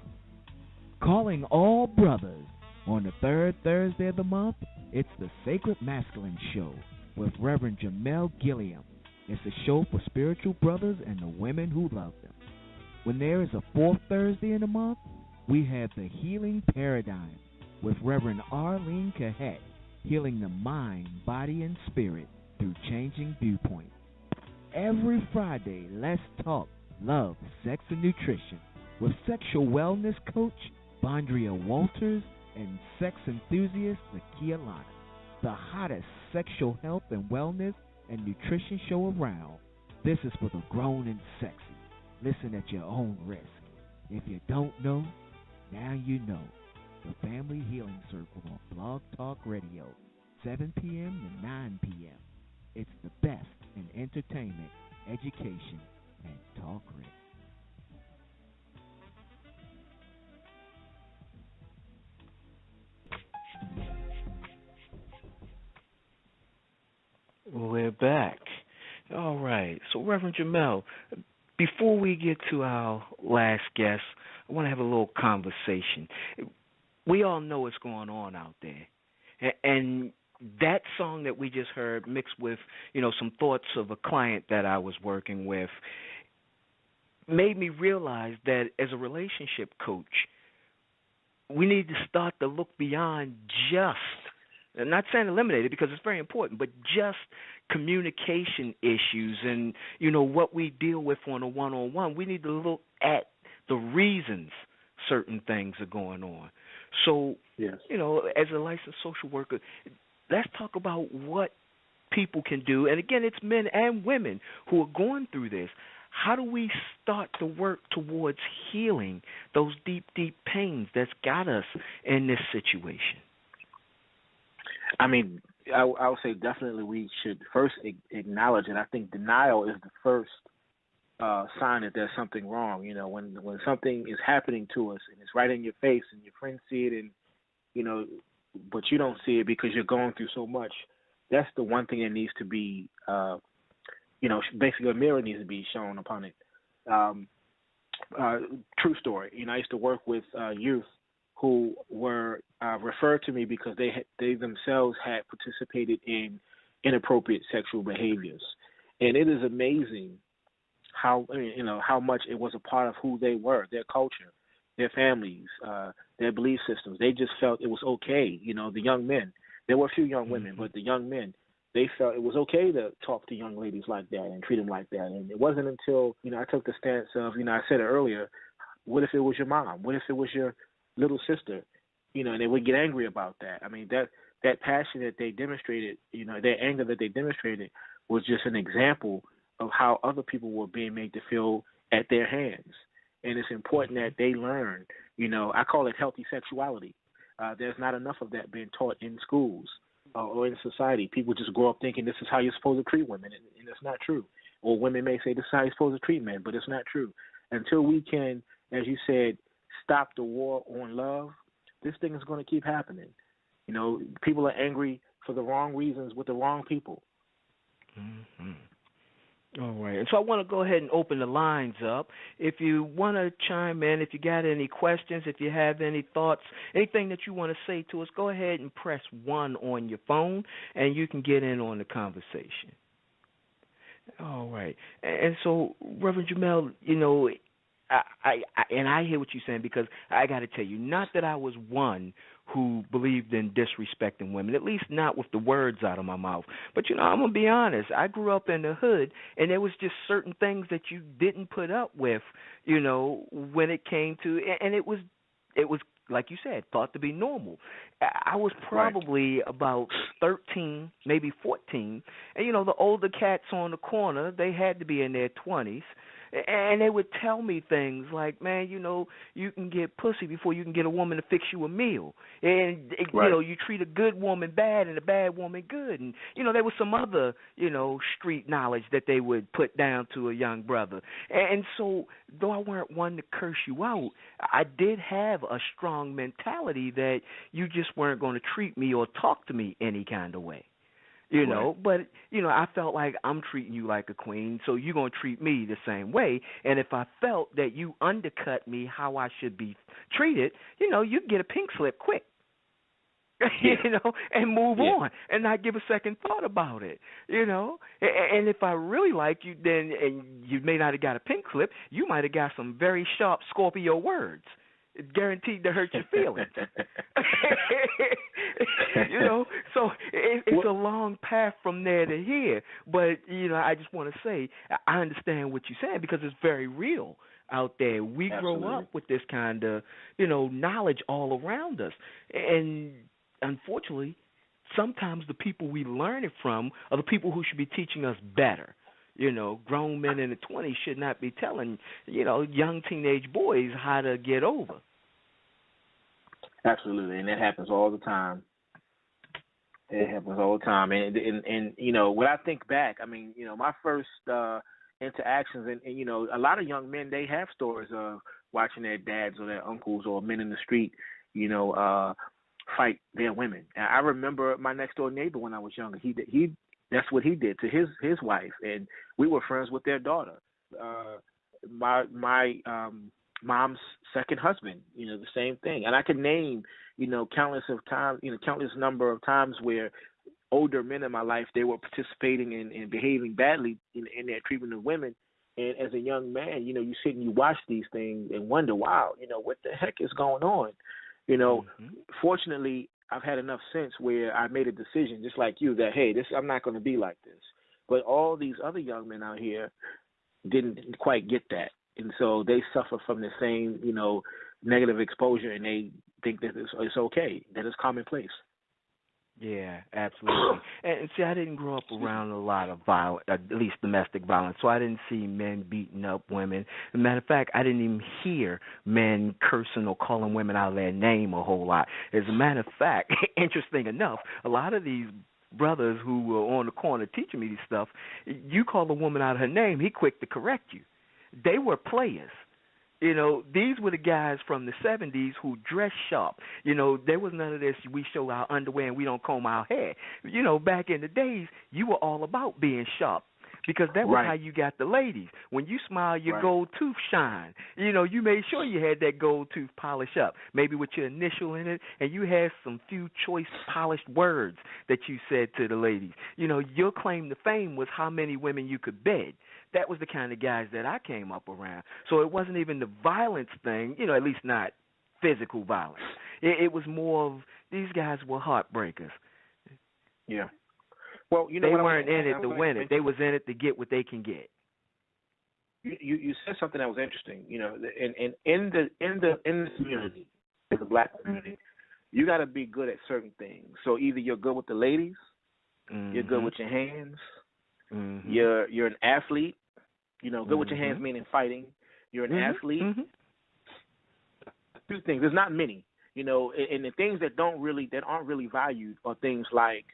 Calling all brothers on the third Thursday of the month, it's the Sacred Masculine Show with Reverend Jermel Gilliam. It's a show for spiritual brothers and the women who love them. When there is a fourth Thursday in the month, we have the Healing Paradigm with Reverend Arlene Cahet. healing the mind, body, and spirit through changing viewpoints. Every Friday, let's talk love, sex, and nutrition with sexual wellness coach Bondria Walters and sex enthusiast Nakia Lana. The hottest sexual health and wellness and nutrition show around. This is for the grown and sexy. Listen at your own risk. If you don't know, now you know. The Family Healing Circle on Blog Talk Radio, 7 p.m. to 9 p.m. It's the best in entertainment, education, and talk radio. We're back. All right. So, Reverend Jermel, before we get to our last guest, I want to have a little conversation. We all know what's going on out there. And that song that we just heard mixed with, some thoughts of a client that I was working with made me realize that as a relationship coach, we need to start to look beyond just, I'm not saying eliminate it because it's very important, but just communication issues and, what we deal with on a one-on-one. We need to look at the reasons certain things are going on. So, yes. As a licensed social worker, let's talk about what people can do. And again, it's men and women who are going through this. How do we start to work towards healing those deep, deep pains that's got us in this situation? I mean, I would say definitely we should first acknowledge it. I think denial is the first sign that there's something wrong. When something is happening to us and it's right in your face and your friends see it and, but you don't see it because you're going through so much, that's the one thing that needs to be, basically a mirror needs to be shown upon it. True story. I used to work with youth who were referred to me because they themselves had participated in inappropriate sexual behaviors. And it is amazing how much it was a part of who they were, their culture, their families, their belief systems. They just felt it was okay. The young men, there were a few young women, but the young men, they felt it was okay to talk to young ladies like that and treat them like that. And it wasn't until, I took the stance of, I said it earlier, what if it was your mom? What if it was your little sister? And they would get angry about that. I mean, that passion that they demonstrated, their anger that they demonstrated was just an example of how other people were being made to feel at their hands. And it's important that they learn, I call it healthy sexuality. There's not enough of that being taught in schools or in society. People just grow up thinking this is how you're supposed to treat women, and it's not true. Or women may say this is how you're supposed to treat men, but it's not true. Until we can, as you said, stop the war on love, this thing is going to keep happening. People are angry for the wrong reasons with the wrong people. Mm-hmm. All right. And so I want to go ahead and open the lines up. If you want to chime in, if you got any questions, if you have any thoughts, anything that you want to say to us, go ahead and press 1 on your phone, and you can get in on the conversation. All right. And so, Reverend Jermel, I hear what you're saying, because I got to tell you, not that I was one who believed in disrespecting women, at least not with the words out of my mouth. But, I'm going to be honest. I grew up in the hood, and there was just certain things that you didn't put up with, when it came to, and it was like you said, thought to be normal. I was probably about 13, maybe 14, and, the older cats on the corner, they had to be in their 20s. And they would tell me things like, man, you can get pussy before you can get a woman to fix you a meal. And, you treat a good woman bad and a bad woman good. And, there was some other, street knowledge that they would put down to a young brother. And so, though I weren't one to curse you out, I did have a strong mentality that you just weren't going to treat me or talk to me any kind of way. But, I felt like I'm treating you like a queen, so you're going to treat me the same way. And if I felt that you undercut me how I should be treated, you get a pink slip quick, and move on and not give a second thought about it, And if I really like you, then, and you may not have got a pink slip, you might have got some very sharp Scorpio words. It's guaranteed to hurt your feelings. You know, so it's a long path from there to here. But, you know, I just want to say I understand what you're saying because it's very real out there. We Absolutely. grow up with this kind of, you know, knowledge all around us. And unfortunately, sometimes the people we learn it from are the people who should be teaching us better. You know, grown men in the 20s should not be telling, you know, young teenage boys how to get over. Absolutely, and that happens all the time. It happens all the time, and you know, when I think back, I mean, you know, my first interactions, and you know, a lot of young men, they have stories of watching their dads or their uncles or men in the street, you know, fight their women. And I remember my next door neighbor when I was younger. He that's what he did to his wife, and we were friends with their daughter. My mom's second husband, you know, the same thing. And I could name, you know, countless number of times where older men in my life, they were participating in behaving badly in their treatment of women. And as a young man, you know, you sit and you watch these things and wonder, wow, you know, what the heck is going on? You know, Fortunately, I've had enough sense where I made a decision, just like you, that, hey, I'm not going to be like this. But all these other young men out here didn't quite get that. And so they suffer from the same, you know, negative exposure, and they think that it's okay, that it's commonplace. Yeah, absolutely. And see, I didn't grow up around a lot of violence, at least domestic violence, so I didn't see men beating up women. As a matter of fact, I didn't even hear men cursing or calling women out of their name a whole lot. As a matter of fact, interesting enough, a lot of these brothers who were on the corner teaching me this stuff, you call a woman out of her name, he quick to correct you. They were players. You know, these were the guys from the 70s who dressed sharp. You know, there was none of this, we show our underwear and we don't comb our hair. You know, back in the days, you were all about being sharp because that was how you got the ladies. When you smile, your gold tooth shine. You know, you made sure you had that gold tooth polished up, maybe with your initial in it, and you had some few choice polished words that you said to the ladies. You know, your claim to fame was how many women you could bed. That was the kind of guys that I came up around. So it wasn't even the violence thing, you know, at least not physical violence. It was more of these guys were heartbreakers. Yeah. Well, you know, they weren't in it to win it. They was in it to get what they can get. You said something that was interesting. You know, in the community, in the black community, you got to be good at certain things. So either you're good with the ladies, you're good with your hands, you're an athlete. You know, good with your hands meaning fighting. You're an athlete. Two things. There's not many. You know, and the things that aren't really valued are things like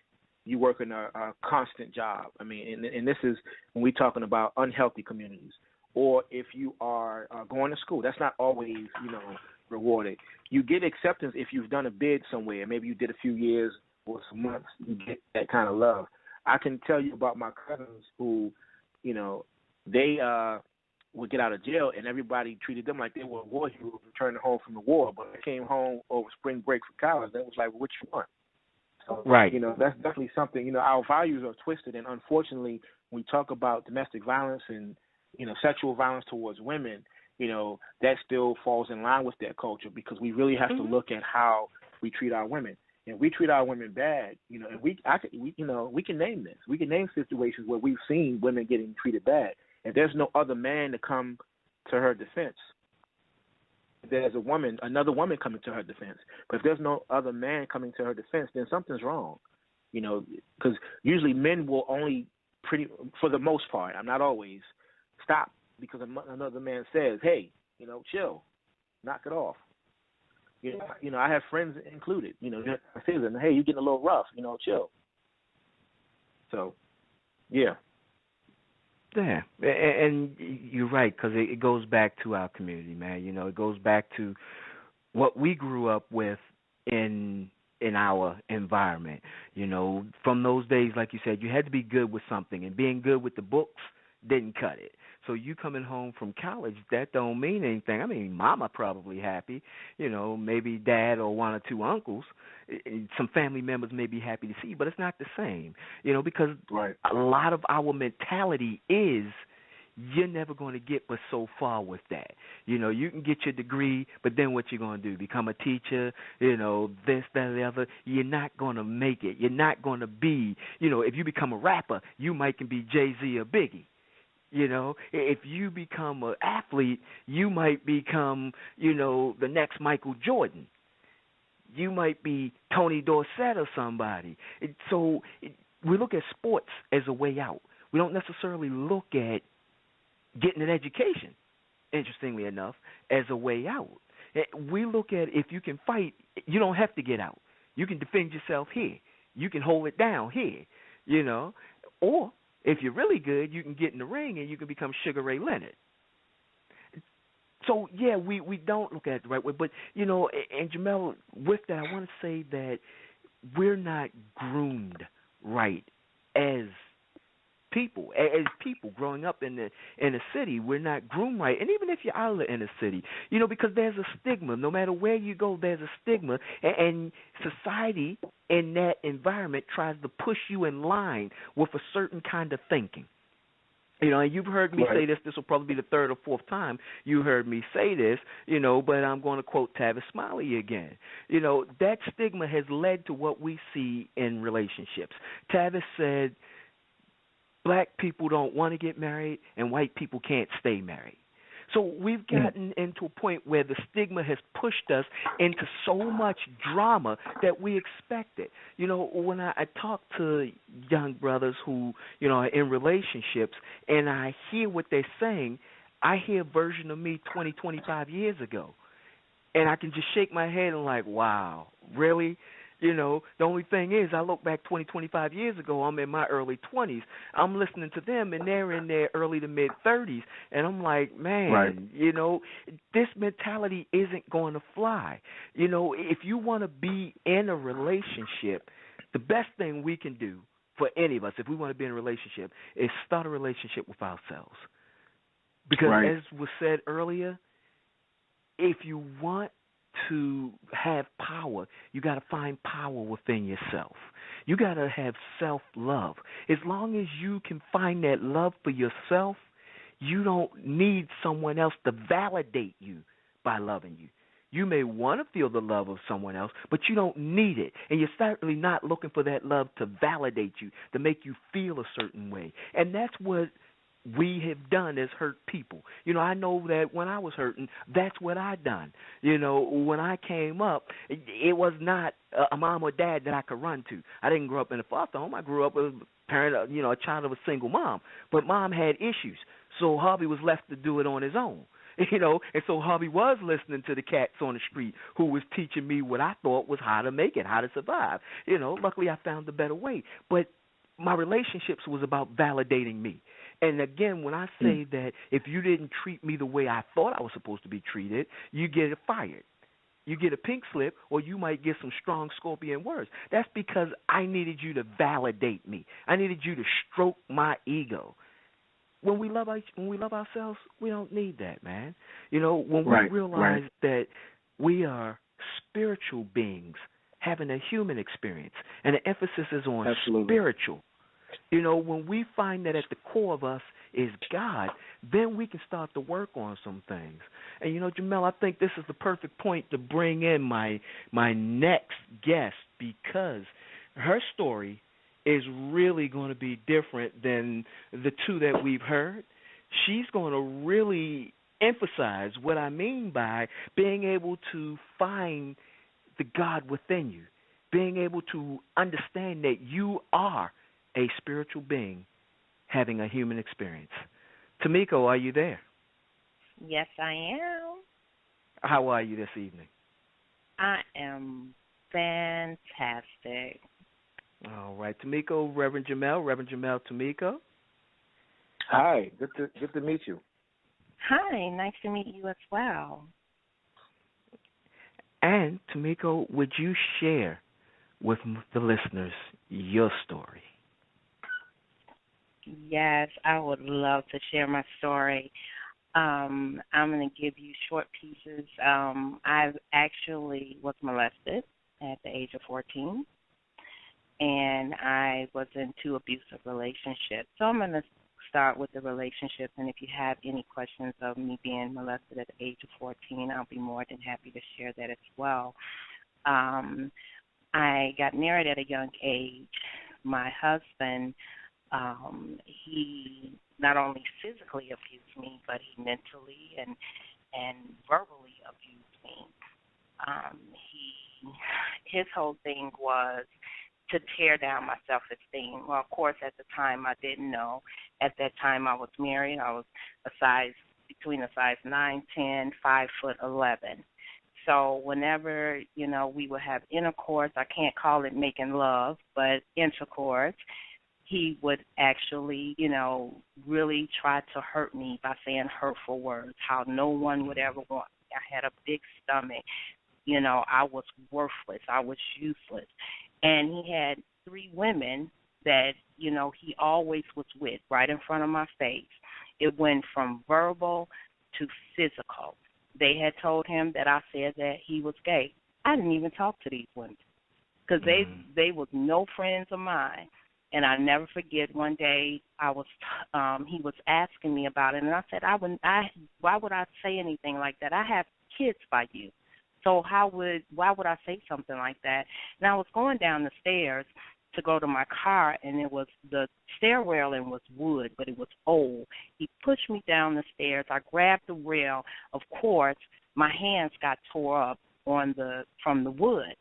you work in a constant job. I mean, and this is when we're talking about unhealthy communities. Or if you are going to school, that's not always, you know, rewarded. You get acceptance if you've done a bid somewhere. Maybe you did a few years or some months. You get that kind of love. I can tell you about my cousins who, you know, they would get out of jail and everybody treated them like they were war heroes returning home from the war. But they came home over spring break for college. They was like, well, what you want? So, you know, that's definitely something. You know, our values are twisted, and unfortunately, when we talk about domestic violence and, you know, sexual violence towards women, you know, that still falls in line with that culture because we really have to look at how we treat our women. And we treat our women bad, you know, and we can name this. We can name situations where we've seen women getting treated bad, and there's no other man to come to her defense. There's another woman coming to her defense. But if there's no other man coming to her defense, then something's wrong, you know, because usually men will only for the most part, I'm not always, stop because another man says, hey, you know, chill, knock it off. You know, I have friends included, you know, I say to them, hey, you're getting a little rough, you know, chill. So, yeah. Yeah, and you're right, because it goes back to our community, man. You know, it goes back to what we grew up with in our environment. You know, from those days, like you said, you had to be good with something, and being good with the books didn't cut it. So you coming home from college, that don't mean anything. I mean, mama probably happy, you know, maybe dad or one or two uncles. Some family members may be happy to see you, but it's not the same, you know, because a lot of our mentality is you're never going to get but so far with that. You can get your degree, but then what you going to do? Become a teacher, this, that, the other. You're not going to make it. You're not going to be, if you become a rapper, you might can be Jay-Z or Biggie. If you become an athlete, you might become, the next Michael Jordan. You might be Tony Dorsett or somebody. So we look at sports as a way out. We don't necessarily look at getting an education, interestingly enough, as a way out. We look at if you can fight, you don't have to get out. You can defend yourself here. You can hold it down here, Or if you're really good, you can get in the ring and you can become Sugar Ray Leonard. So, yeah, we don't look at it the right way. But, and Jermel, with that, I want to say that we're not groomed right as people. As people growing up in the city, we're not groomed right. And even if you're out of the inner city, because there's a stigma. No matter where you go, there's a stigma. And society in that environment tries to push you in line with a certain kind of thinking. And you've heard me say this. This will probably be the third or fourth time you heard me say this, but I'm going to quote Tavis Smiley again. That stigma has led to what we see in relationships. Tavis said, black people don't want to get married and white people can't stay married. So we've gotten into a point where the stigma has pushed us into so much drama that we expect it. When I talk to young brothers who, are in relationships and I hear what they're saying, I hear a version of me 20, 25 years ago. And I can just shake my head and like, wow, really? The only thing is I look back 20, 25 years ago, I'm in my early 20s. I'm listening to them, and they're in their early to mid-30s. And I'm like, man, this mentality isn't going to fly. If you want to be in a relationship, the best thing we can do for any of us, if we want to be in a relationship, is start a relationship with ourselves. Because as was said earlier, if you want to have power, you got to find power within yourself. You got to have self-love. As long as you can find that love for yourself, you don't need someone else to validate you by loving you. You may want to feel the love of someone else, but you don't need it. And you're certainly not looking for that love to validate you, to make you feel a certain way. And that's what we have done as hurt people. I know that when I was hurting, that's what I done. When I came up, it was not a mom or dad that I could run to. I didn't grow up in a foster home. I grew up with a parent, a child of a single mom. But mom had issues, so hubby was left to do it on his own. And so hubby was listening to the cats on the street who was teaching me what I thought was how to make it, how to survive. Luckily I found a better way. But my relationships was about validating me. And again, when I say that if you didn't treat me the way I thought I was supposed to be treated, you get fired. You get a pink slip, or you might get some strong scorpion words. That's because I needed you to validate me. I needed you to stroke my ego. When we love ourselves, we don't need that, man. When we realize that we are spiritual beings having a human experience, and the emphasis is on spiritual. When we find that at the core of us is God, then we can start to work on some things. And, Jermel, I think this is the perfect point to bring in my next guest, because her story is really going to be different than the two that we've heard. She's going to really emphasize what I mean by being able to find the God within you, being able to understand that you are a spiritual being having a human experience. Tamiko, are you there? Yes, I am. How are you this evening? I am fantastic. All right. Tamiko, Reverend Jermel, Tamiko. Hi, good to meet you. Hi, nice to meet you as well. And Tamiko, would you share with the listeners your story? Yes, I would love to share my story. I'm going to give you short pieces. I actually was molested at the age of 14, and I was in 2 abusive relationships. So I'm going to start with the relationship. And if you have any questions of me being molested at the age of 14, I'll be more than happy to share that as well. I got married at a young age. My husband, he not only physically abused me, but he mentally and verbally abused me. His whole thing was to tear down my self-esteem. Well, of course, at the time I didn't know. At that time I was married. I was between a size 9, 10, 5'11". So whenever, we would have intercourse, I can't call it making love, but intercourse, he would actually, really try to hurt me by saying hurtful words, how no one would ever want me. I had a big stomach. I was worthless. I was useless. And he had 3 women that, he always was with right in front of my face. It went from verbal to physical. They had told him that I said that he was gay. I didn't even talk to these women because they was no friends of mine. And I never forget one day he was asking me about it, and I said, why would I say anything like that? I have kids by you. So why would I say something like that? And I was going down the stairs to go to my car, and the stair railing was wood, but it was old. He pushed me down the stairs. I grabbed the rail. Of course, my hands got tore up from the wood.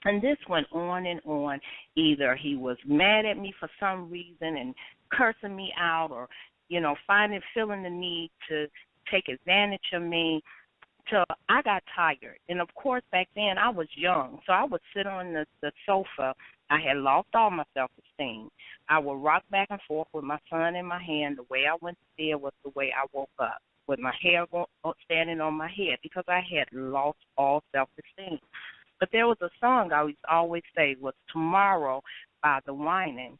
And this went on and on. Either he was mad at me for some reason and cursing me out, or, feeling the need to take advantage of me. Till I got tired. And, of course, back then I was young, so I would sit on the sofa. I had lost all my self-esteem. I would rock back and forth with my son in my hand. The way I went to bed was the way I woke up, with my hair standing on my head, because I had lost all self-esteem. But there was a song I always say was Tomorrow by the Winans.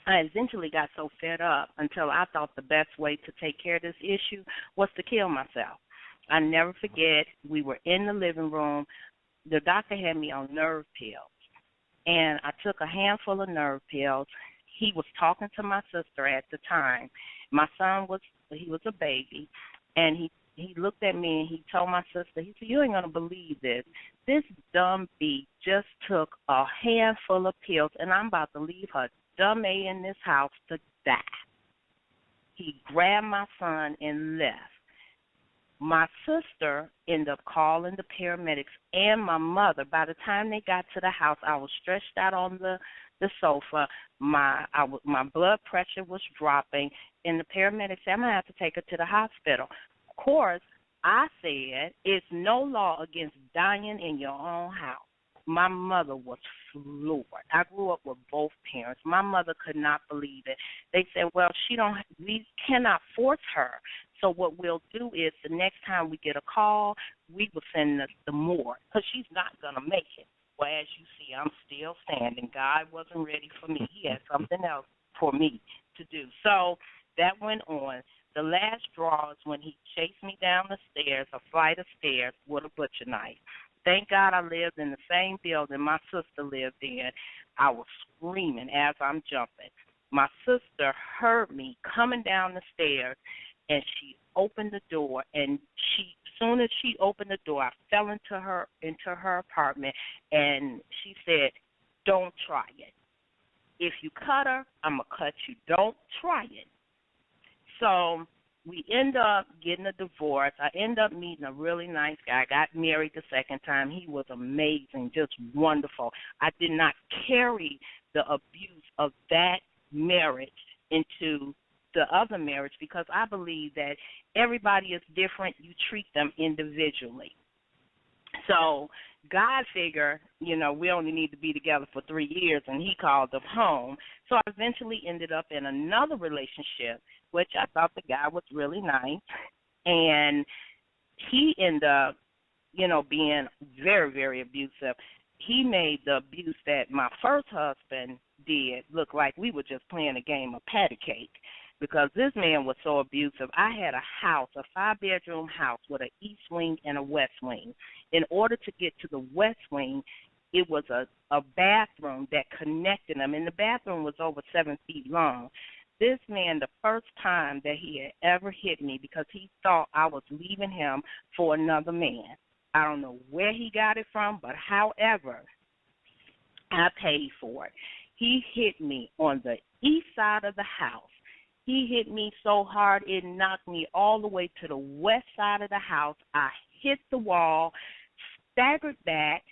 I eventually got so fed up until I thought the best way to take care of this issue was to kill myself. I never forget, we were in the living room. The doctor had me on nerve pills, and I took a handful of nerve pills. He was talking to my sister at the time. My son was a baby, and he looked at me and he told my sister, he said, "You ain't going to believe this. This dumb bee just took a handful of pills, and I'm about to leave her dumb A in this house to die." He grabbed my son and left. My sister ended up calling the paramedics and my mother. By the time they got to the house, I was stretched out on the sofa. My blood pressure was dropping, and the paramedics said, "I'm going to have to take her to the hospital." Of course, I said, it's no law against dying in your own house. My mother was floored. I grew up with both parents. My mother could not believe it. They said, "Well, we cannot force her. So what we'll do is the next time we get a call, we will send the morgue because she's not going to make it." Well, as you see, I'm still standing. God wasn't ready for me. He had something else for me to do. So that went on. The last straw is when he chased me down the stairs, a flight of stairs, with a butcher knife. Thank God I lived in the same building my sister lived in. I was screaming as I'm jumping. My sister heard me coming down the stairs, and she opened the door, and as soon as she opened the door, I fell into her apartment, and she said, "Don't try it. If you cut her, I'm going to cut you. Don't try it." So we end up getting a divorce. I end up meeting a really nice guy. I got married the second time. He was amazing, just wonderful. I did not carry the abuse of that marriage into the other marriage because I believe that everybody is different. You treat them individually. So God figured, we only need to be together for 3 years, and he called them home. So I eventually ended up in another relationship, which I thought the guy was really nice. And he ended up, being very, very abusive. He made the abuse that my first husband did look like we were just playing a game of patty cake because this man was so abusive. I had a house, a 5-bedroom house with an east wing and a west wing. In order to get to the west wing, it was a bathroom that connected them, and the bathroom was over 7 feet long. This man, the first time that he had ever hit me because he thought I was leaving him for another man. I don't know where he got it from, but however, I paid for it. He hit me on the east side of the house. He hit me so hard it knocked me all the way to the west side of the house. I hit the wall, staggered back,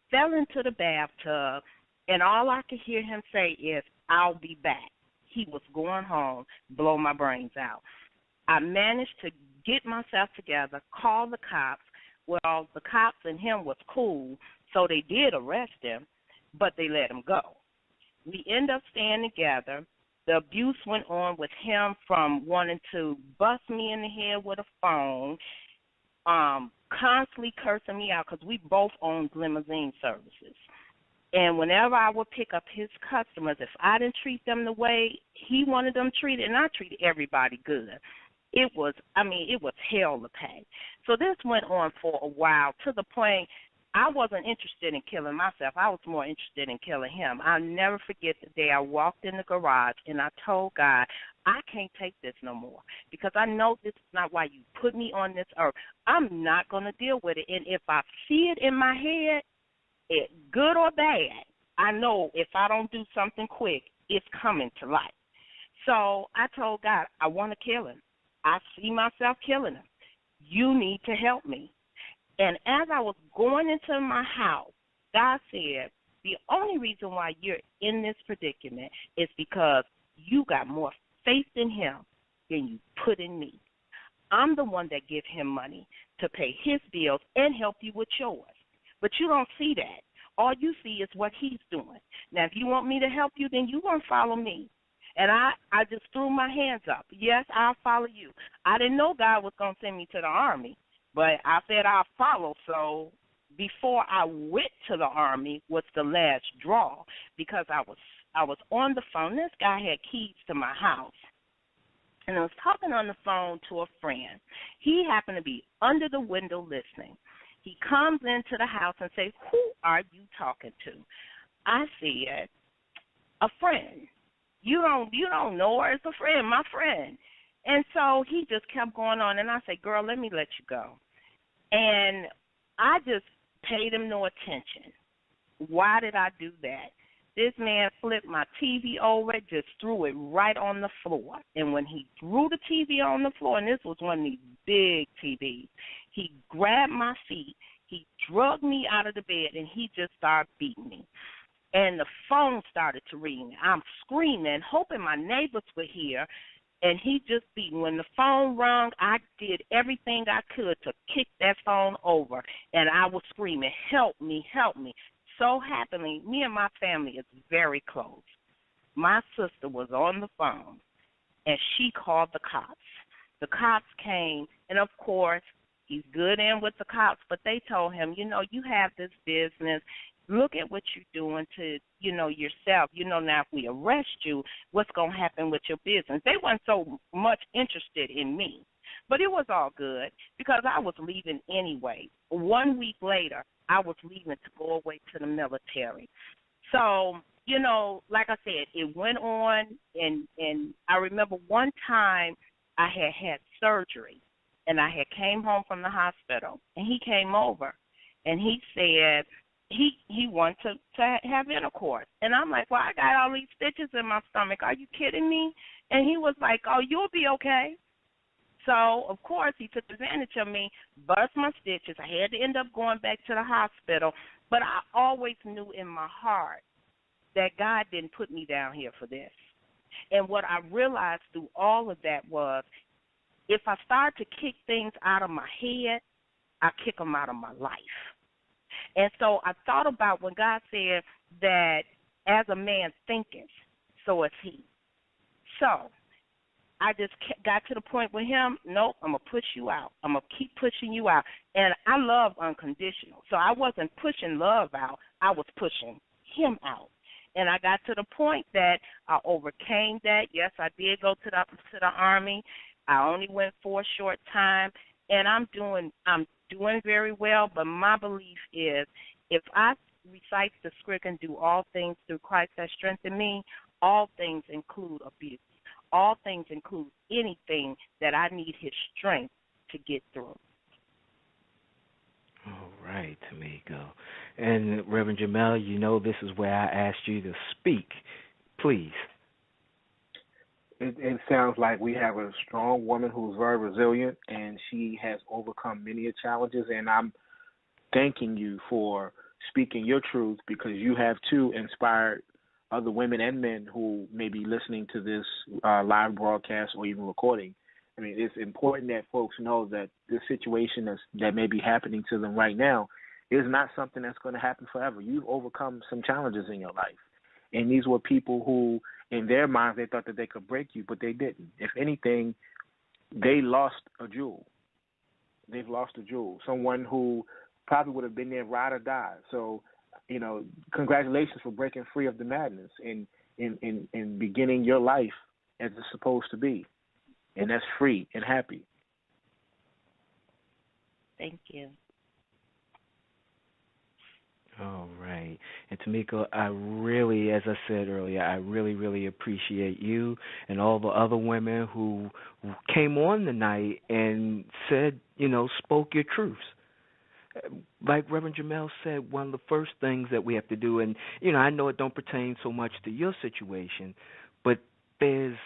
fell into the bathtub, and all I could hear him say is, "I'll be back." He was going home, blow my brains out. I managed to get myself together, call the cops. Well, the cops and him was cool, so they did arrest him, but they let him go. We ended up staying together. The abuse went on with him from wanting to bust me in the head with a phone, constantly cursing me out because we both owned limousine services. And whenever I would pick up his customers, if I didn't treat them the way he wanted them treated, and I treated everybody good, it was hell to pay. So this went on for a while to the point I wasn't interested in killing myself. I was more interested in killing him. I'll never forget the day I walked in the garage and I told God, I can't take this no more because I know this is not why you put me on this earth. I'm not going to deal with it. And if I see it in my head, good or bad, I know if I don't do something quick, it's coming to light. So I told God, I want to kill him. I see myself killing him. You need to help me. And as I was going into my house, God said, the only reason why you're in this predicament is because you got more faith in him than you put in me. I'm the one that give him money to pay his bills and help you with yours. But you don't see that. All you see is what he's doing. Now, if you want me to help you, then you're going to follow me. And I just threw my hands up. Yes, I'll follow you. I didn't know God was going to send me to the Army, but I said I'll follow. So before I went to the Army was the last draw because I was on the phone. This guy had keys to my house. And I was talking on the phone to a friend. He happened to be under the window listening. He comes into the house and says, "Who are you talking to?" I said, "A friend." You don't know her. It's a friend, my friend. And so he just kept going on, and I said, "Girl, let me let you go." And I just paid him no attention. Why did I do that? This man flipped my TV over, just threw it right on the floor. And when he threw the TV on the floor, and this was one of these big TVs, he grabbed my feet, he dragged me out of the bed, and he just started beating me. And the phone started to ring. I'm screaming, hoping my neighbors would hear, and he just beat me. When the phone rung, I did everything I could to kick that phone over, and I was screaming, "Help me, help me." So happily, me and my family is very close. My sister was on the phone, and she called the cops. The cops came, and, of course, he's good in with the cops, but they told him, you have this business. Look at what you're doing to, yourself. Now if we arrest you, what's going to happen with your business? They weren't so much interested in me. But it was all good because I was leaving anyway. 1 week later, I was leaving to go away to the military. So, like I said, it went on, and I remember one time I had surgery, and I had came home from the hospital, and he came over, and he said he wanted to have intercourse. And I'm like, well, I got all these stitches in my stomach. Are you kidding me? And he was like, oh, you'll be okay. So, of course, he took advantage of me, bust my stitches. I had to end up going back to the hospital. But I always knew in my heart that God didn't put me down here for this. And what I realized through all of that was if I start to kick things out of my head, I kick them out of my life. And so I thought about when God said that as a man thinketh, so is he. So I just got to the point with him, nope, I'm going to push you out. I'm going to keep pushing you out. And I love unconditional. So I wasn't pushing love out. I was pushing him out. And I got to the point that I overcame that. Yes, I did go to the Army. I only went for a short time. And I'm doing very well, but my belief is if I recite the script and do all things through Christ that strengthen me, all things include abuse. all things include anything that I need his strength to get through. All right, Tamiko. And Reverend Jermel, you know this is where I asked you to speak. Please. It sounds like we have a strong woman who's very resilient, and she has overcome many challenges, and I'm thanking you for speaking your truth, because you have, too, inspired other women and men who may be listening to this live broadcast or even recording. I mean, it's important that folks know that this situation that may be happening to them right now is not something that's going to happen forever. You've overcome some challenges in your life. And these were people who, in their minds, they thought that they could break you, but they didn't. If anything, they lost a jewel. They've lost a jewel, someone who probably would have been there ride or die. So, you know, congratulations for breaking free of the madness and beginning your life as it's supposed to be. And that's free and happy. Thank you. All right. And Tamiko, I really, as I said earlier, I really, really appreciate you and all the other women who came on tonight and said, you know, spoke your truths. Like Reverend Jermel said, one of the first things that we have to do, and, you know, I know it don't pertain so much to your situation, but there's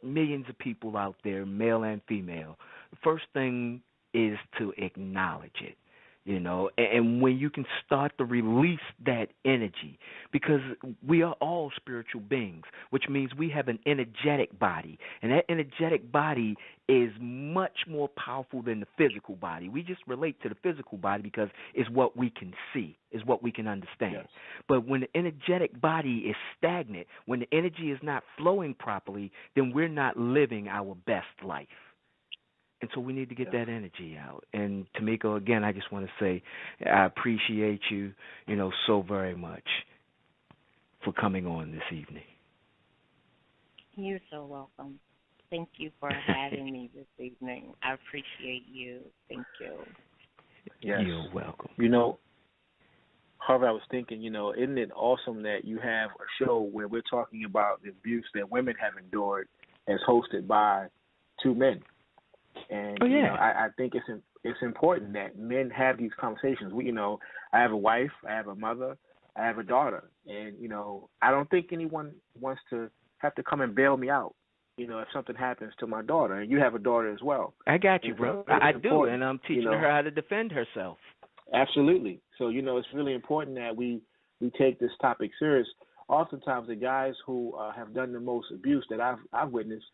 millions of people out there, male and female. The first thing is to acknowledge it. You know, and when you can start to release that energy, because we are all spiritual beings, which means we have an energetic body, and that energetic body is much more powerful than the physical body. We just relate to the physical body because it's what we can see, is what we can understand. Yes. But when the energetic body is stagnant, when the energy is not flowing properly, then we're not living our best life. And so we need to get that energy out. And Tamiko, again, I just want to say I appreciate you, you know, so very much for coming on this evening. You're so welcome. Thank you for having me this evening. I appreciate you. Thank you. Yes. You're welcome. You know, Harvey, I was thinking, you know, isn't it awesome that you have a show where we're talking about the abuse that women have endured as hosted by two men? And you know, I think it's important that men have these conversations. You know, I have a wife, I have a mother, I have a daughter, and you know, I don't think anyone wants to have to come and bail me out. You know, if something happens to my daughter, and you have a daughter as well. I got you, bro. I do, and I'm teaching her how to defend herself. Absolutely. So you know, it's really important that we take this topic serious. Oftentimes, the guys who have done the most abuse that I've witnessed,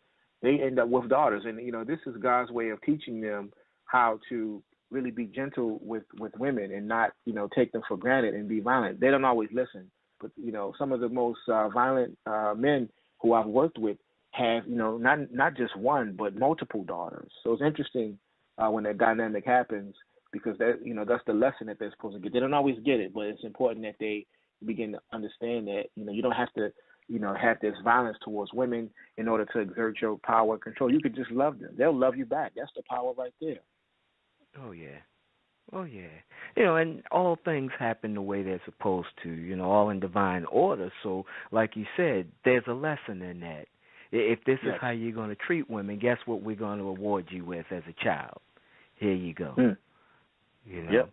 they end up with daughters. And, you know, this is God's way of teaching them how to really be gentle with women and not, you know, take them for granted and be violent. They don't always listen. But, you know, some of the most violent men who I've worked with have, you know, not just one, but multiple daughters. So it's interesting when that dynamic happens, because that, you know, that's the lesson that they're supposed to get. They don't always get it, but it's important that they begin to understand that, you know, you don't have to, you know, have this violence towards women in order to exert your power and control. You could just love them. They'll love you back. That's the power right there. Oh, yeah. Oh, yeah. You know, and all things happen the way they're supposed to, you know, all in divine order. So, like you said, there's a lesson in that. If this is how you're going to treat women, guess what we're going to reward you with as a child? Here you go. You know? Yep.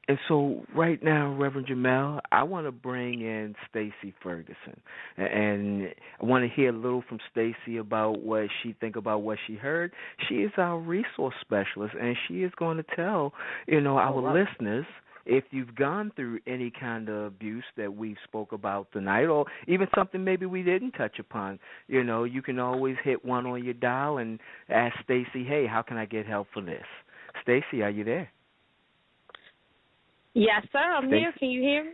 And so right now, Reverend Jermel, I want to bring in Stacy Ferguson. And I want to hear a little from Stacy about what she think about what she heard. She is our resource specialist, and she is going to tell, you know, our listeners, if you've gone through any kind of abuse that we spoke about tonight, or even something maybe we didn't touch upon, you know, you can always hit one on your dial and ask Stacy, hey, how can I get help for this? Stacy, are you there? Yes, sir. I'm here. Can you hear me?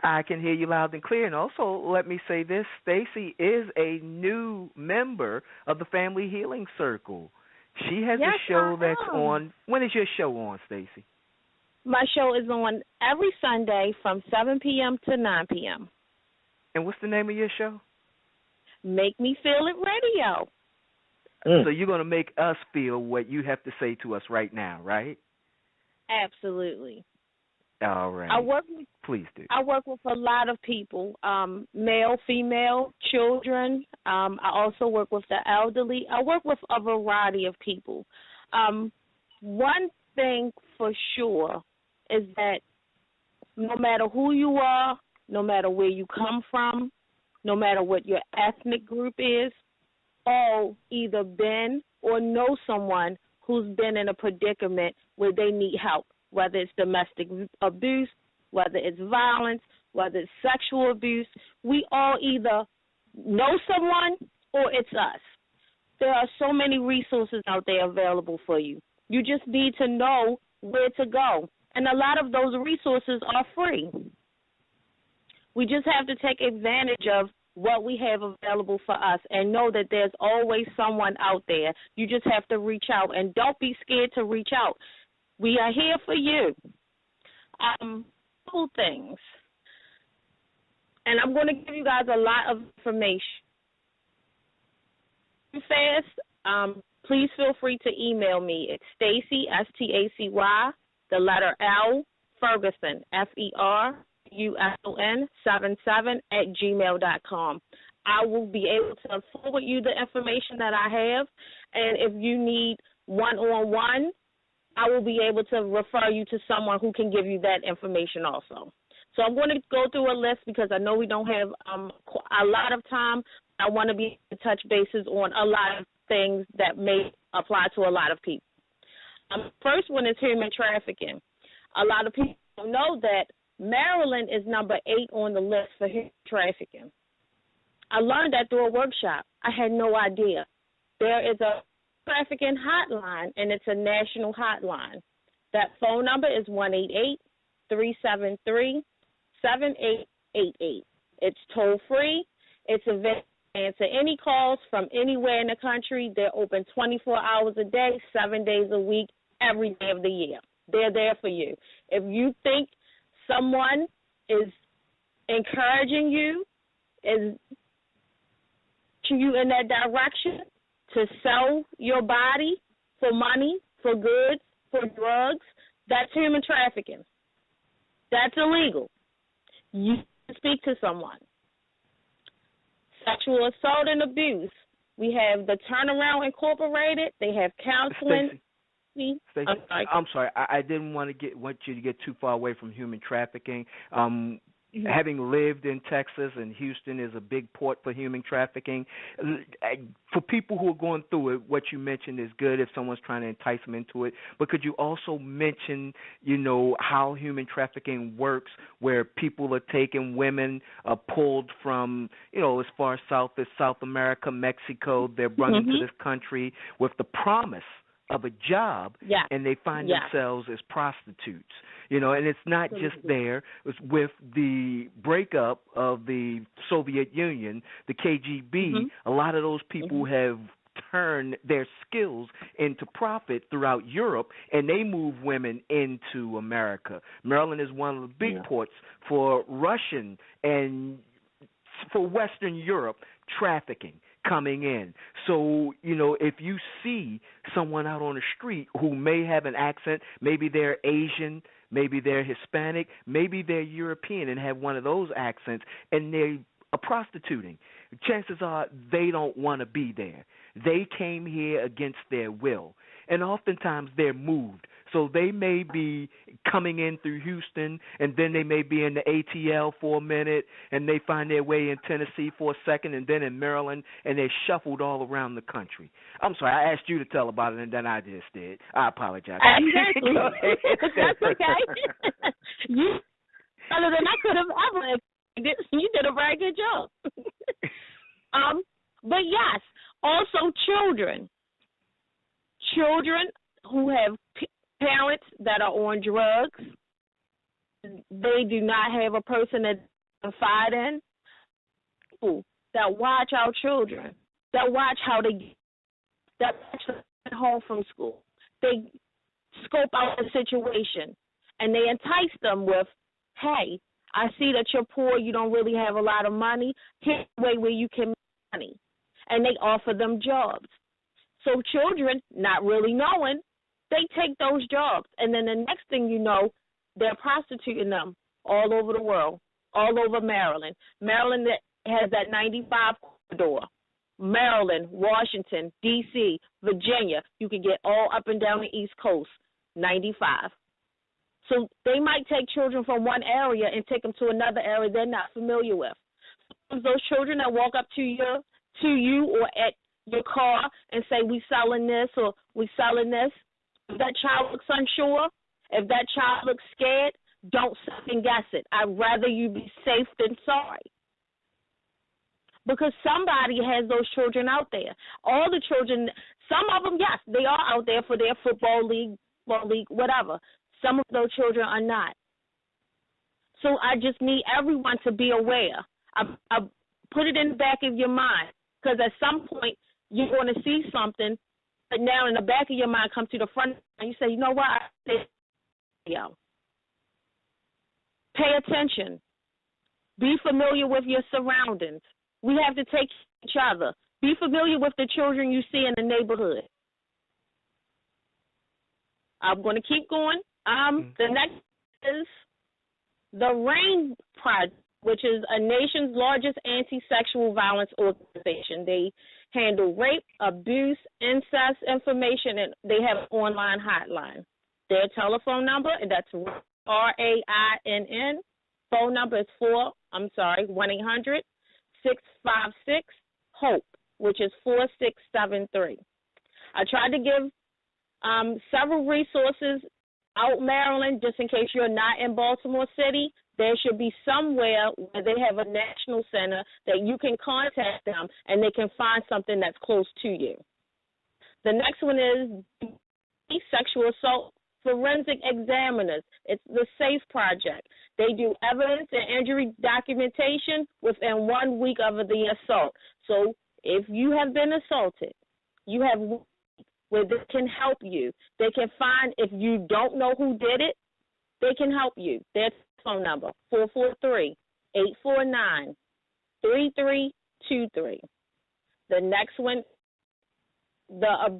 I can hear you loud and clear. And also, let me say this, Stacy is a new member of the Family Healing Circle. She has a show that's on. When is your show on, Stacy? My show is on every Sunday from 7 p.m. to 9 p.m. And what's the name of your show? Make Me Feel It Radio. So you're going to make us feel what you have to say to us right now, right? Absolutely. All right. Please do. I work with a lot of people, male, female, children. I also work with the elderly. I work with a variety of people. One thing for sure is that no matter who you are, no matter where you come from, no matter what your ethnic group is, all either been or know someone who's been in a predicament where they need help, whether it's domestic abuse, whether it's violence, whether it's sexual abuse. We all either know someone or it's us. There are so many resources out there available for you. You just need to know where to go. And a lot of those resources are free. We just have to take advantage of what we have available for us and know that there's always someone out there. You just have to reach out, and don't be scared to reach out. We are here for you. Couple things. And I'm going to give you guys a lot of information. Fast, please feel free to email me. It's Stacy, Stacy, the letter L, Ferguson, FERUSON 77 @gmail.com. I will be able to forward you the information that I have, and if you need one-on-one, I will be able to refer you to someone who can give you that information also. So I'm going to go through a list because I know we don't have a lot of time. I want to be able to touch bases on a lot of things that may apply to a lot of people. First one is human trafficking. A lot of people don't know that Maryland is number 8 on the list for human trafficking. I learned that through a workshop. I had no idea. There is a trafficking hotline, and it's a national hotline. That phone number is 1-888-373-7888. It's toll-free. It's available to answer any calls from anywhere in the country. They're open 24 hours a day, 7 days a week, every day of the year. They're there for you. If you think someone is encouraging you, is pushing you in that direction to sell your body for money, for goods, for drugs, that's human trafficking. That's illegal. You speak to someone. Sexual assault and abuse. We have the Turnaround Incorporated. They have counseling. Stacey, I'm sorry. I didn't want you to get too far away from human trafficking. Having lived in Texas, and Houston is a big port for human trafficking, for people who are going through it, what you mentioned is good if someone's trying to entice them into it. But could you also mention, how human trafficking works, where people are taking women, pulled from, as far south as South America, Mexico. They're brought into this country with the promise of a job, and they find themselves as prostitutes, and it's not just there. It's with the breakup of the Soviet Union, the KGB, a lot of those people have turned their skills into profit throughout Europe, and they move women into America. Maryland is one of the big ports for Russian and for Western Europe trafficking coming in. So, if you see someone out on the street who may have an accent, maybe they're Asian, maybe they're Hispanic, maybe they're European and have one of those accents, and they are prostituting, chances are they don't want to be there. They came here against their will, and oftentimes they're moved. So they may be coming in through Houston, and then they may be in the ATL for a minute, and they find their way in Tennessee for a second, and then in Maryland, and they're shuffled all around the country. I'm sorry, I asked you to tell about it, and then I just did. I apologize. Exactly. That's okay. You, other than I could have ever, you did a very good job. But yes, also children who have parents that are on drugs, they do not have a person that confide in. People that watch our children, that watch how they get home from school. They scope out the situation, and they entice them with, hey, I see that you're poor, you don't really have a lot of money, here's a way where you can make money. And they offer them jobs. So children, not really knowing, they take those jobs. And then the next thing you know, they're prostituting them all over the world, all over Maryland. Maryland has that 95 corridor. Maryland, Washington, D.C., Virginia, you can get all up and down the East Coast, 95. So they might take children from one area and take them to another area they're not familiar with. Those children that walk up to you or at your car and say, we selling this or we selling this, if that child looks unsure, if that child looks scared, don't second guess it. I'd rather you be safe than sorry. Because somebody has those children out there. All the children, some of them, yes, they are out there for their football league, whatever. Some of those children are not. So I just need everyone to be aware. I put it in the back of your mind, because at some point you're going to see something, but now in the back of your mind comes to the front, and you say, you know what? Pay attention. Be familiar with your surroundings. We have to take each other. Be familiar with the children you see in the neighborhood. I'm going to keep going. The next is the RAIN Project, which is a nation's largest anti-sexual violence organization. They handle rape, abuse, incest information, and they have an online hotline. Their telephone number, and that's RAINN. Phone number is 1-800-656-HOPE, which is 4673. I tried to give several resources out Maryland, just in case you're not in Baltimore City. There should be somewhere where they have a national center that you can contact them and they can find something that's close to you. The next one is sexual assault forensic examiners. It's the SAFE Project. They do evidence and injury documentation within 1 week of the assault. So if you have been assaulted, you have where they can help you. They can find, if you don't know who did it, they can help you. Their phone number, 443-849-3323. The next one, the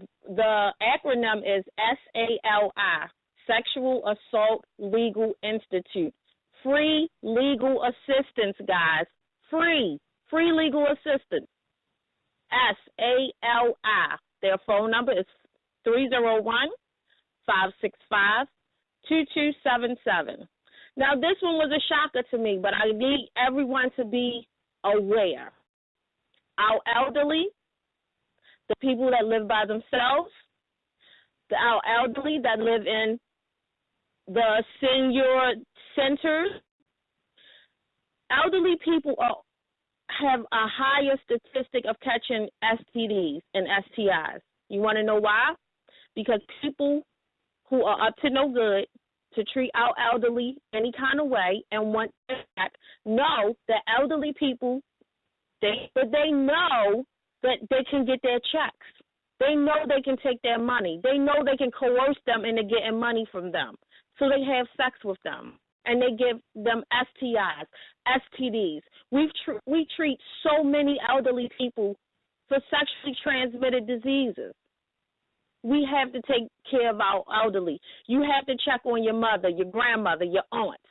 acronym is SALI, Sexual Assault Legal Institute. Free legal assistance, guys. Free legal assistance. SALI. Their phone number is 301-565-2277. Now, this one was a shocker to me, but I need everyone to be aware. Our elderly, the people that live by themselves, our elderly that live in the senior centers, elderly people have a higher statistic of catching STDs and STIs. You want to know why? Because people who are up to no good to treat our elderly any kind of way and want to back know that elderly people, they know that they can get their checks. They know they can take their money. They know they can coerce them into getting money from them. So they have sex with them, and they give them STIs, STDs. We treat so many elderly people for sexually transmitted diseases. We have to take care of our elderly. You have to check on your mother, your grandmother, your aunts.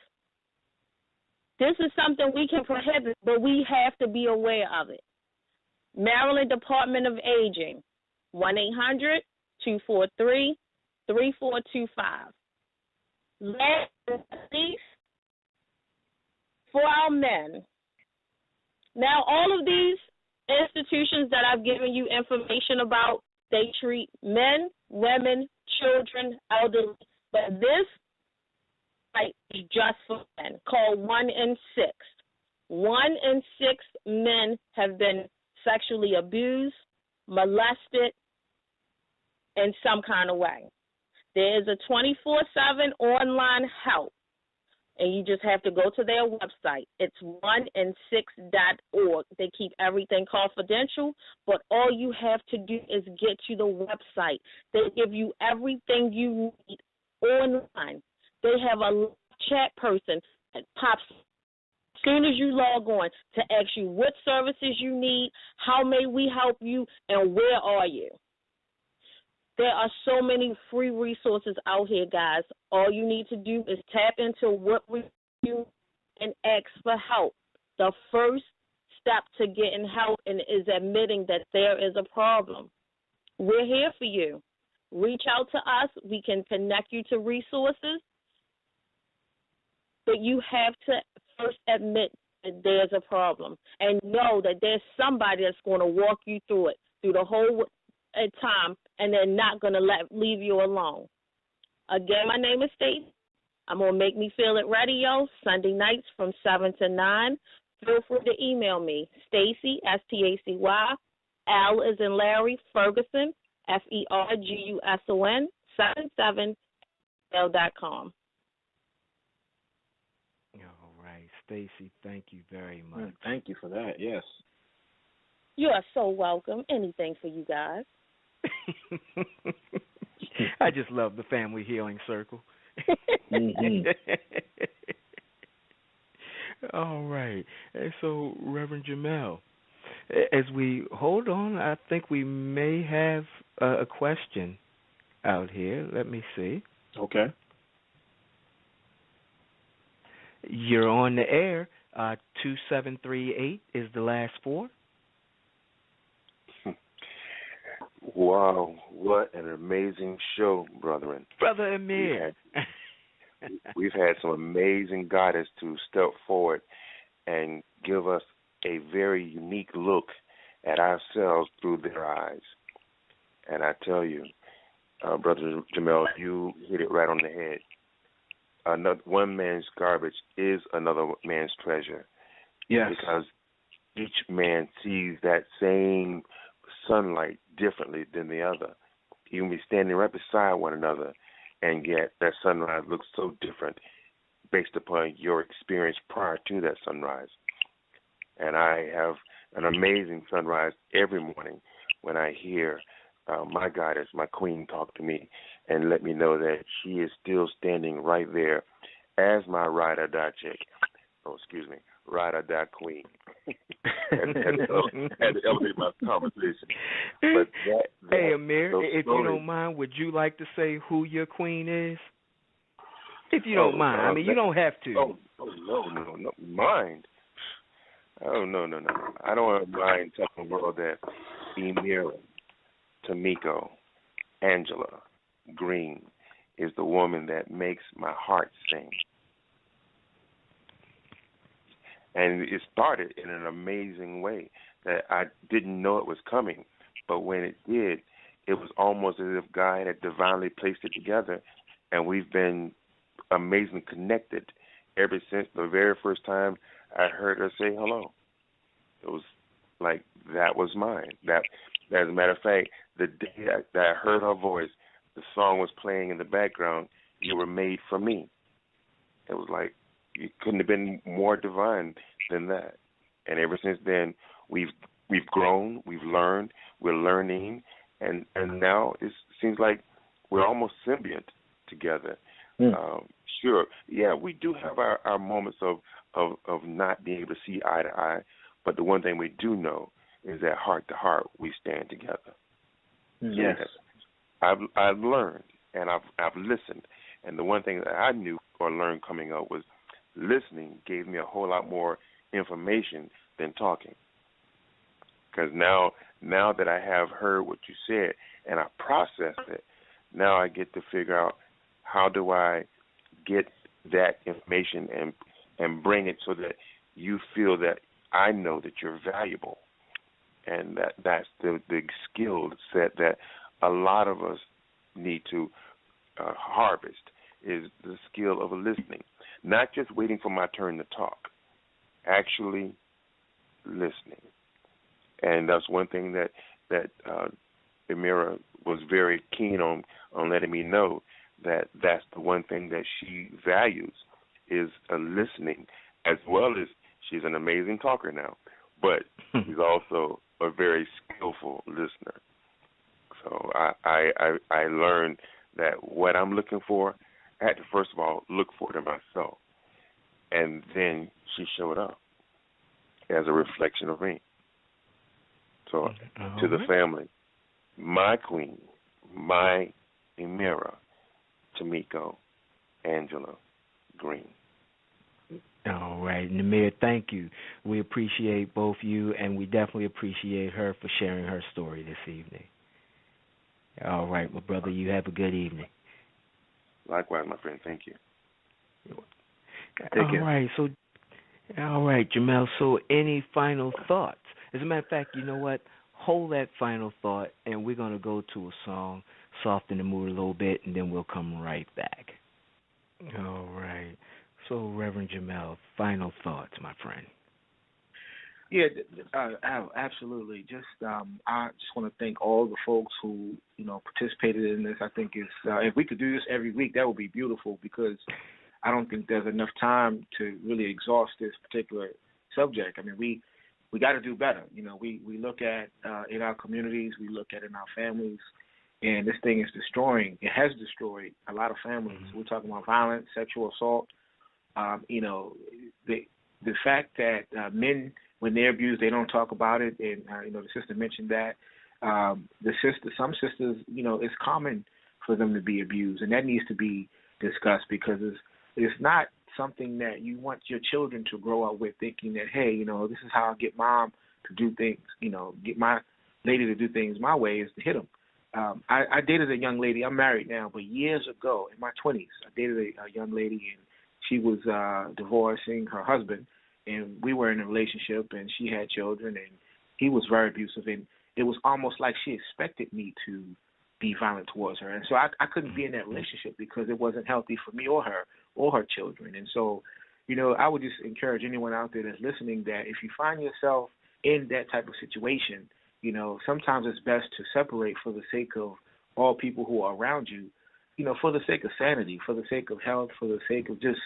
This is something we can prohibit, but we have to be aware of it. Maryland Department of Aging, 1-800-243-3425. Last but not least, for our men. Now, all of these institutions that I've given you information about, they treat men, women, children, elderly, but this site is just for men, called 1 in 6. 1 in 6 men have been sexually abused, molested in some kind of way. There is a 24/7 online help, and you just have to go to their website. It's 1in6.org. They keep everything confidential, but all you have to do is get to the website. They give you everything you need online. They have a chat person that pops as soon as you log on to ask you what services you need, how may we help you, and where are you. There are so many free resources out here, guys. All you need to do is tap into what we do and ask for help. The first step to getting help is admitting that there is a problem. We're here for you. Reach out to us. We can connect you to resources. But you have to first admit that there's a problem and know that there's somebody that's going to walk you through it through the whole time, and they're not going to leave you alone. Again, my name is Stacy. I'm on Make Me Feel It Radio, Sunday nights from 7 to 9. Feel free to email me, Stacy, Stacy, L is in Larry, Ferguson, Ferguson, 77@gmail.com. All right, Stacy, thank you very much. Thank you for that, yes. You are so welcome. Anything for you guys. I just love the Family Healing Circle. Mm-hmm. All right. And so, Reverend Jermel, as we hold on, I think we may have a question out here. Let me see. Okay. You're on the air. 2738 is the last four. Wow, what an amazing show, brethren. Brother Amir. We've had some amazing guidance to step forward and give us a very unique look at ourselves through their eyes. And I tell you, Brother Jermel, you hit it right on the head. One man's garbage is another man's treasure. Yes. Because each man sees that same sunlight differently than the other. You can be standing right beside one another, and yet that sunrise looks so different based upon your experience prior to that sunrise. And I have an amazing sunrise every morning when I hear my goddess, my queen, talk to me and let me know that she is still standing right there as my ride-or-die chick. Oh, excuse me, ride-or-die queen. and to elevate my conversation. But hey, Amir, if you don't mind, would you like to say who your queen is? If you don't mind. I mean, you don't have to. No. Mind? Oh, no. I don't want to mind telling the world that Emira, Tamiko, Angela, Green is the woman that makes my heart sing. And it started in an amazing way that I didn't know it was coming. But when it did, it was almost as if God had divinely placed it together. And we've been amazingly connected ever since the very first time I heard her say hello. It was like that was mine. That, as a matter of fact, the day that I heard her voice, the song was playing in the background, You Were Made for Me. It was like, it couldn't have been more divine than that. And ever since then, we've grown, we've learned, we're learning, and now it seems like we're almost symbiont together. Sure, yeah, we do have our moments of not being able to see eye to eye, but the one thing we do know is that heart to heart we stand together. Yes, I've learned and I've listened, and the one thing that I knew or learned coming up was listening gave me a whole lot more information than talking. Because now that I have heard what you said and I processed it, now I get to figure out how do I get that information and bring it so that you feel that I know that you're valuable. And that's the skill set that a lot of us need to harvest is the skill of listening. Not just waiting for my turn to talk, actually listening. And that's one thing that Amira was very keen on letting me know, that that's the one thing that she values is listening, as well as she's an amazing talker now, but she's also a very skillful listener. So I learned that what I'm looking for, I had to first of all look for it in myself, and then she showed up as a reflection of me. So to the family, my queen, my Emira, Tamiko, Angela Green. All right, Namir, thank you. We appreciate both you, and we definitely appreciate her for sharing her story this evening. All right, my brother, you have a good evening. Likewise, my friend. Thank you. Take care. All right, Jermel, so any final thoughts? As a matter of fact, you know what? Hold that final thought, and we're going to go to a song, soften the mood a little bit, and then we'll come right back. All right. So, Reverend Jermel, final thoughts, my friend. Yeah, absolutely. I just want to thank all the folks who participated in this. I think if we could do this every week, that would be beautiful, because I don't think there's enough time to really exhaust this particular subject. I mean, we got to do better. We look at in our communities, we look at in our families, and this thing is destroying. It has destroyed a lot of families. We're talking about violence, sexual assault. The fact that men, when they're abused, they don't talk about it, and the sister mentioned that. Some sisters, it's common for them to be abused, and that needs to be discussed, because it's not something that you want your children to grow up with, thinking that, hey, this is how I get mom to do things, get my lady to do things my way, is to hit them. I dated a young lady. I'm married now, but years ago, in my 20s, I dated a young lady, and she was divorcing her husband, and we were in a relationship, and she had children, and he was very abusive, and it was almost like she expected me to be violent towards her. And so I couldn't be in that relationship, because it wasn't healthy for me or her children. And so, I would just encourage anyone out there that's listening that if you find yourself in that type of situation, sometimes it's best to separate for the sake of all people who are around you, for the sake of sanity, for the sake of health, for the sake of just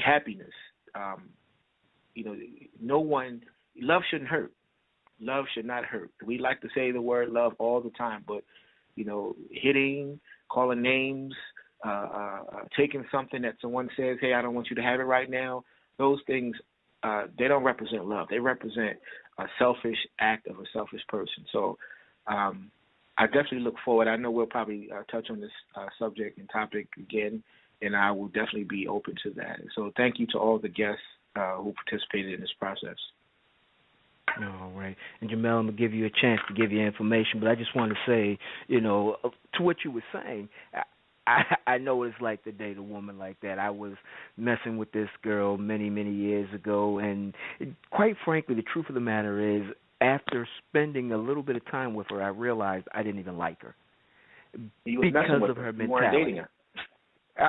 happiness. Love shouldn't hurt. Love should not hurt. We like to say the word love all the time, but, hitting, calling names, taking something that someone says, hey, I don't want you to have it right now, those things, they don't represent love. They represent a selfish act of a selfish person. So I definitely look forward. I know we'll probably touch on this subject and topic again, and I will definitely be open to that. So thank you to all the guests who participated in this process. All right. And Jermel, I'm going to give you a chance to give your information, but I just want to say, to what you were saying, I know it's like to date a woman like that. I was messing with this girl many, many years ago, and quite frankly, the truth of the matter is, after spending a little bit of time with her, I realized I didn't even like her because of her mentality. You weren't dating her.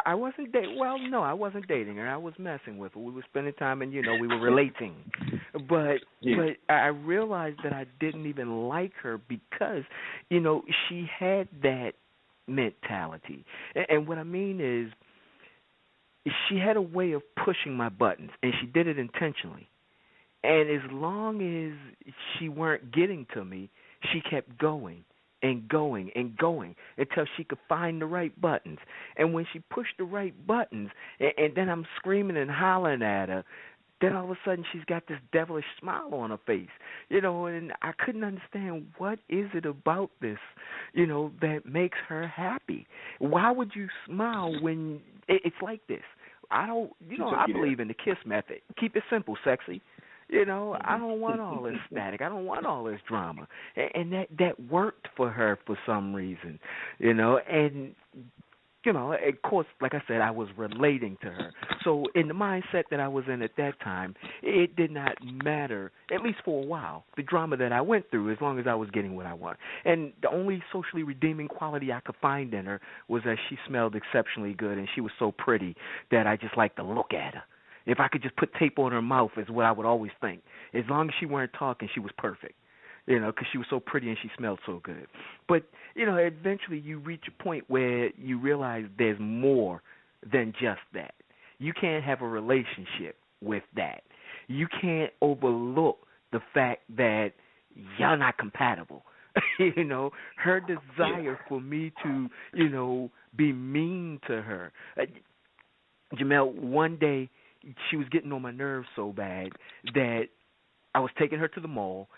I wasn't dating. Well, no, I wasn't dating her. I was messing with her. We were spending time, and we were relating. But I realized that I didn't even like her because, she had that mentality. And what I mean is, she had a way of pushing my buttons, and she did it intentionally. And as long as she weren't getting to me, she kept going and going and going until she could find the right buttons. And when she pushed the right buttons, and then I'm screaming and hollering at her, then all of a sudden she's got this devilish smile on her face, and I couldn't understand, what is it about this, that makes her happy? Why would you smile when it's like this? I don't, I believe in the KISS method. Keep it simple, sexy. I don't want all this static. I don't want all this drama. And that worked for her for some reason, and, of course, like I said, I was relating to her. So in the mindset that I was in at that time, it did not matter, at least for a while, the drama that I went through, as long as I was getting what I want. And the only socially redeeming quality I could find in her was that she smelled exceptionally good, and she was so pretty that I just liked to look at her. If I could just put tape on her mouth is what I would always think. As long as she weren't talking, she was perfect, because she was so pretty and she smelled so good. But, eventually you reach a point where you realize there's more than just that. You can't have a relationship with that. You can't overlook the fact that y'all not compatible. Her desire for me to, be mean to her. Jermel, one day, she was getting on my nerves so bad that I was taking her to the mall,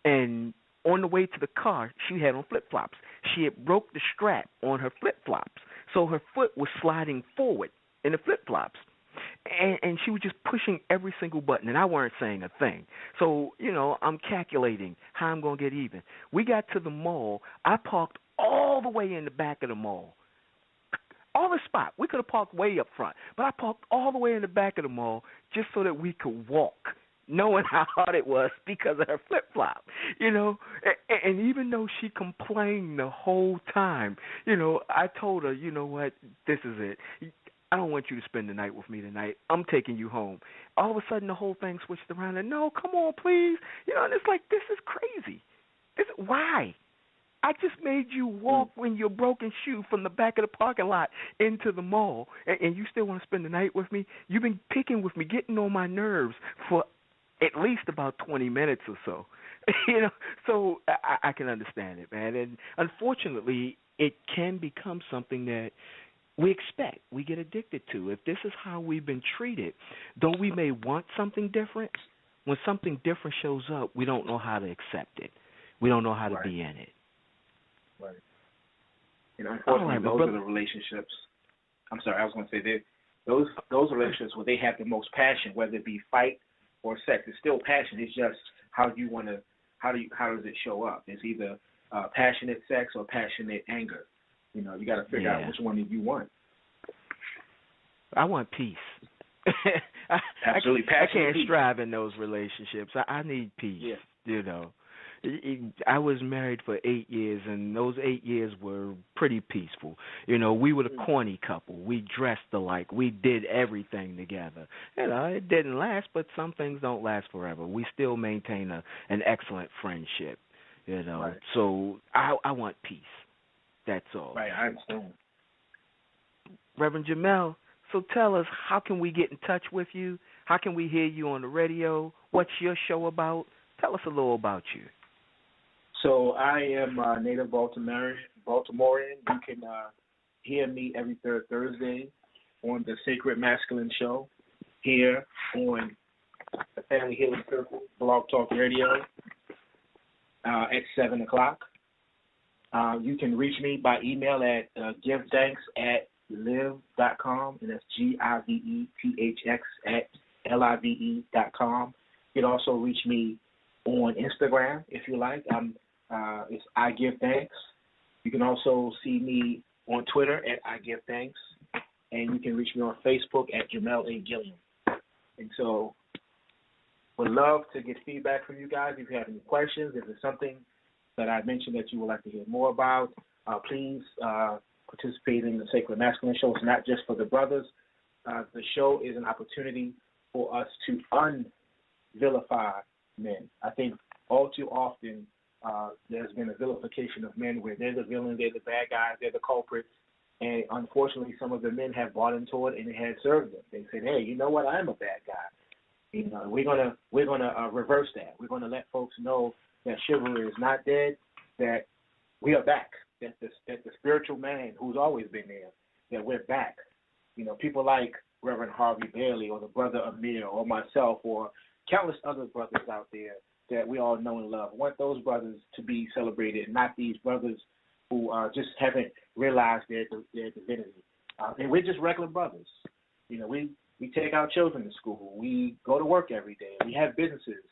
and on the way to the car, she had on flip-flops. She had broke the strap on her flip-flops, so her foot was sliding forward in the flip-flops. And she was just pushing every single button, and I weren't saying a thing. So, I'm calculating how I'm going to get even. We got to the mall. I parked all the way in the back of the mall. All the spot. We could have parked way up front, but I parked all the way in the back of the mall just so that we could walk, knowing how hard it was because of her flip-flop, And even though she complained the whole time, I told her, you know what, this is it. I don't want you to spend the night with me tonight. I'm taking you home. All of a sudden, the whole thing switched around, and no, come on, please. And it's like, this is crazy. Why? I just made you walk in your broken shoe from the back of the parking lot into the mall, and you still want to spend the night with me? You've been picking with me, getting on my nerves for at least about 20 minutes or so. So I can understand it, man. And unfortunately, it can become something that we expect, we get addicted to. If this is how we've been treated, though we may want something different, when something different shows up, we don't know how to accept it. We don't know how to be in it. Right. Unfortunately, those are the relationships. I'm sorry, I was going to say that those relationships where they have the most passion, whether it be fight or sex, it's still passion. It's just how does it show up? It's either passionate sex or passionate anger. You got to figure out which one you want. I want peace. Absolutely, I can't strive in those relationships. I need peace. Yeah. I was married for 8 years, and those 8 years were pretty peaceful. We were the corny couple. We dressed alike. We did everything together. It didn't last, but some things don't last forever. We still maintain an excellent friendship. Right. So I want peace. That's all. Right, I understand. Reverend Jermel, so tell us, how can we get in touch with you? How can we hear you on the radio? What's your show about? Tell us a little about you. So I am a native Baltimorean. You can hear me every third Thursday on the Sacred Masculine Show here on the Family Healing Circle, Blog Talk Radio at 7 o'clock. You can reach me by email at givethanks@live.com, and that's GIVETHX@LIVE.com. You can also reach me on Instagram if you like. It's I Give Thanks. You can also see me on Twitter at I Give Thanks, and you can reach me on Facebook at Jermel and Gilliam. And so, would love to get feedback from you guys. If you have any questions, if there's something that I mentioned that you would like to hear more about, please participate in the Sacred Masculine Show. It's not just for the brothers. The show is an opportunity for us to unvilify men. I think all too often there's been a vilification of men where they're the villain, they're the bad guys, they're the culprits, and unfortunately some of the men have bought into it and it has served them. They said, hey, you know what, I'm a bad guy. We're gonna reverse that. We're gonna let folks know that chivalry is not dead, that we are back, that the spiritual man who's always been there, that we're back. People like Reverend Harvey Bailey or the brother Amir or myself or countless other brothers out there that we all know and love. I want those brothers to be celebrated, not these brothers who just haven't realized their divinity. And we're just regular brothers. We take our children to school. We go to work every day. We have businesses.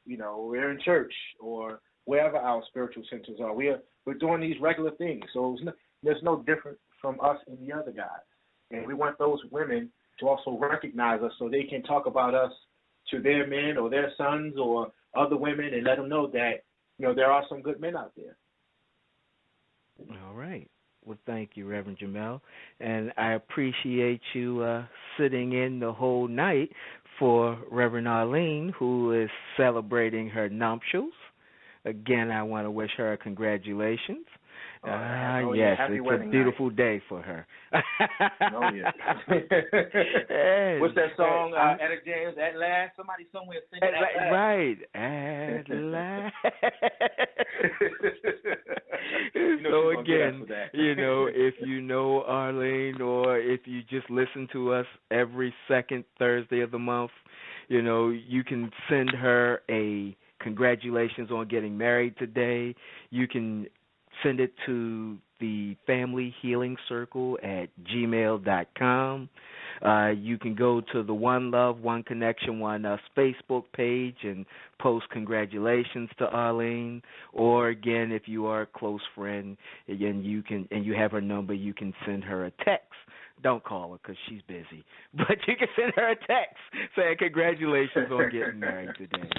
We're in church or wherever our spiritual centers are. We're doing these regular things. So there's no different from us and the other guys. And we want those women to also recognize us so they can talk about us to their men or their sons or other women and let them know that, there are some good men out there. All right. Well, thank you, Reverend Jermel. And I appreciate you sitting in the whole night for Reverend Arlene, who is celebrating her nuptials. Again, I want to wish her congratulations. Yes, it's a beautiful day for her. What's that song, Etta James, At Last? Somebody somewhere singing At Last. Right, At Last. So again, if you know Arlene or if you just listen to us every second Thursday of the month, you can send her a congratulations on getting married today. You can send it to the Family Healing Circle at gmail.com. You can go to the One Love, One Connection, One Us Facebook page and post congratulations to Arlene. Or again, if you are a close friend, again and you have her number, you can send her a text. Don't call her because she's busy, but you can send her a text saying congratulations on getting married today.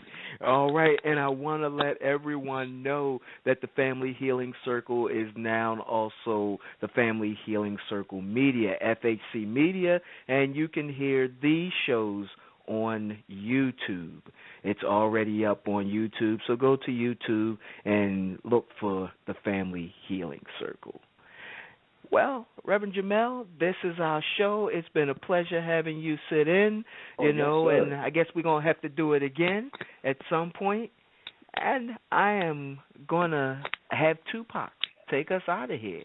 All right, and I want to let everyone know that the Family Healing Circle is now also the Family Healing Circle Media, FHC Media, and you can hear these shows on YouTube. It's already up on YouTube, so go to YouTube and look for the Family Healing Circle. Well, Reverend Jermel, this is our show. It's been a pleasure having you sit in, and I guess we're going to have to do it again at some point. And I am going to have Tupac take us out of here.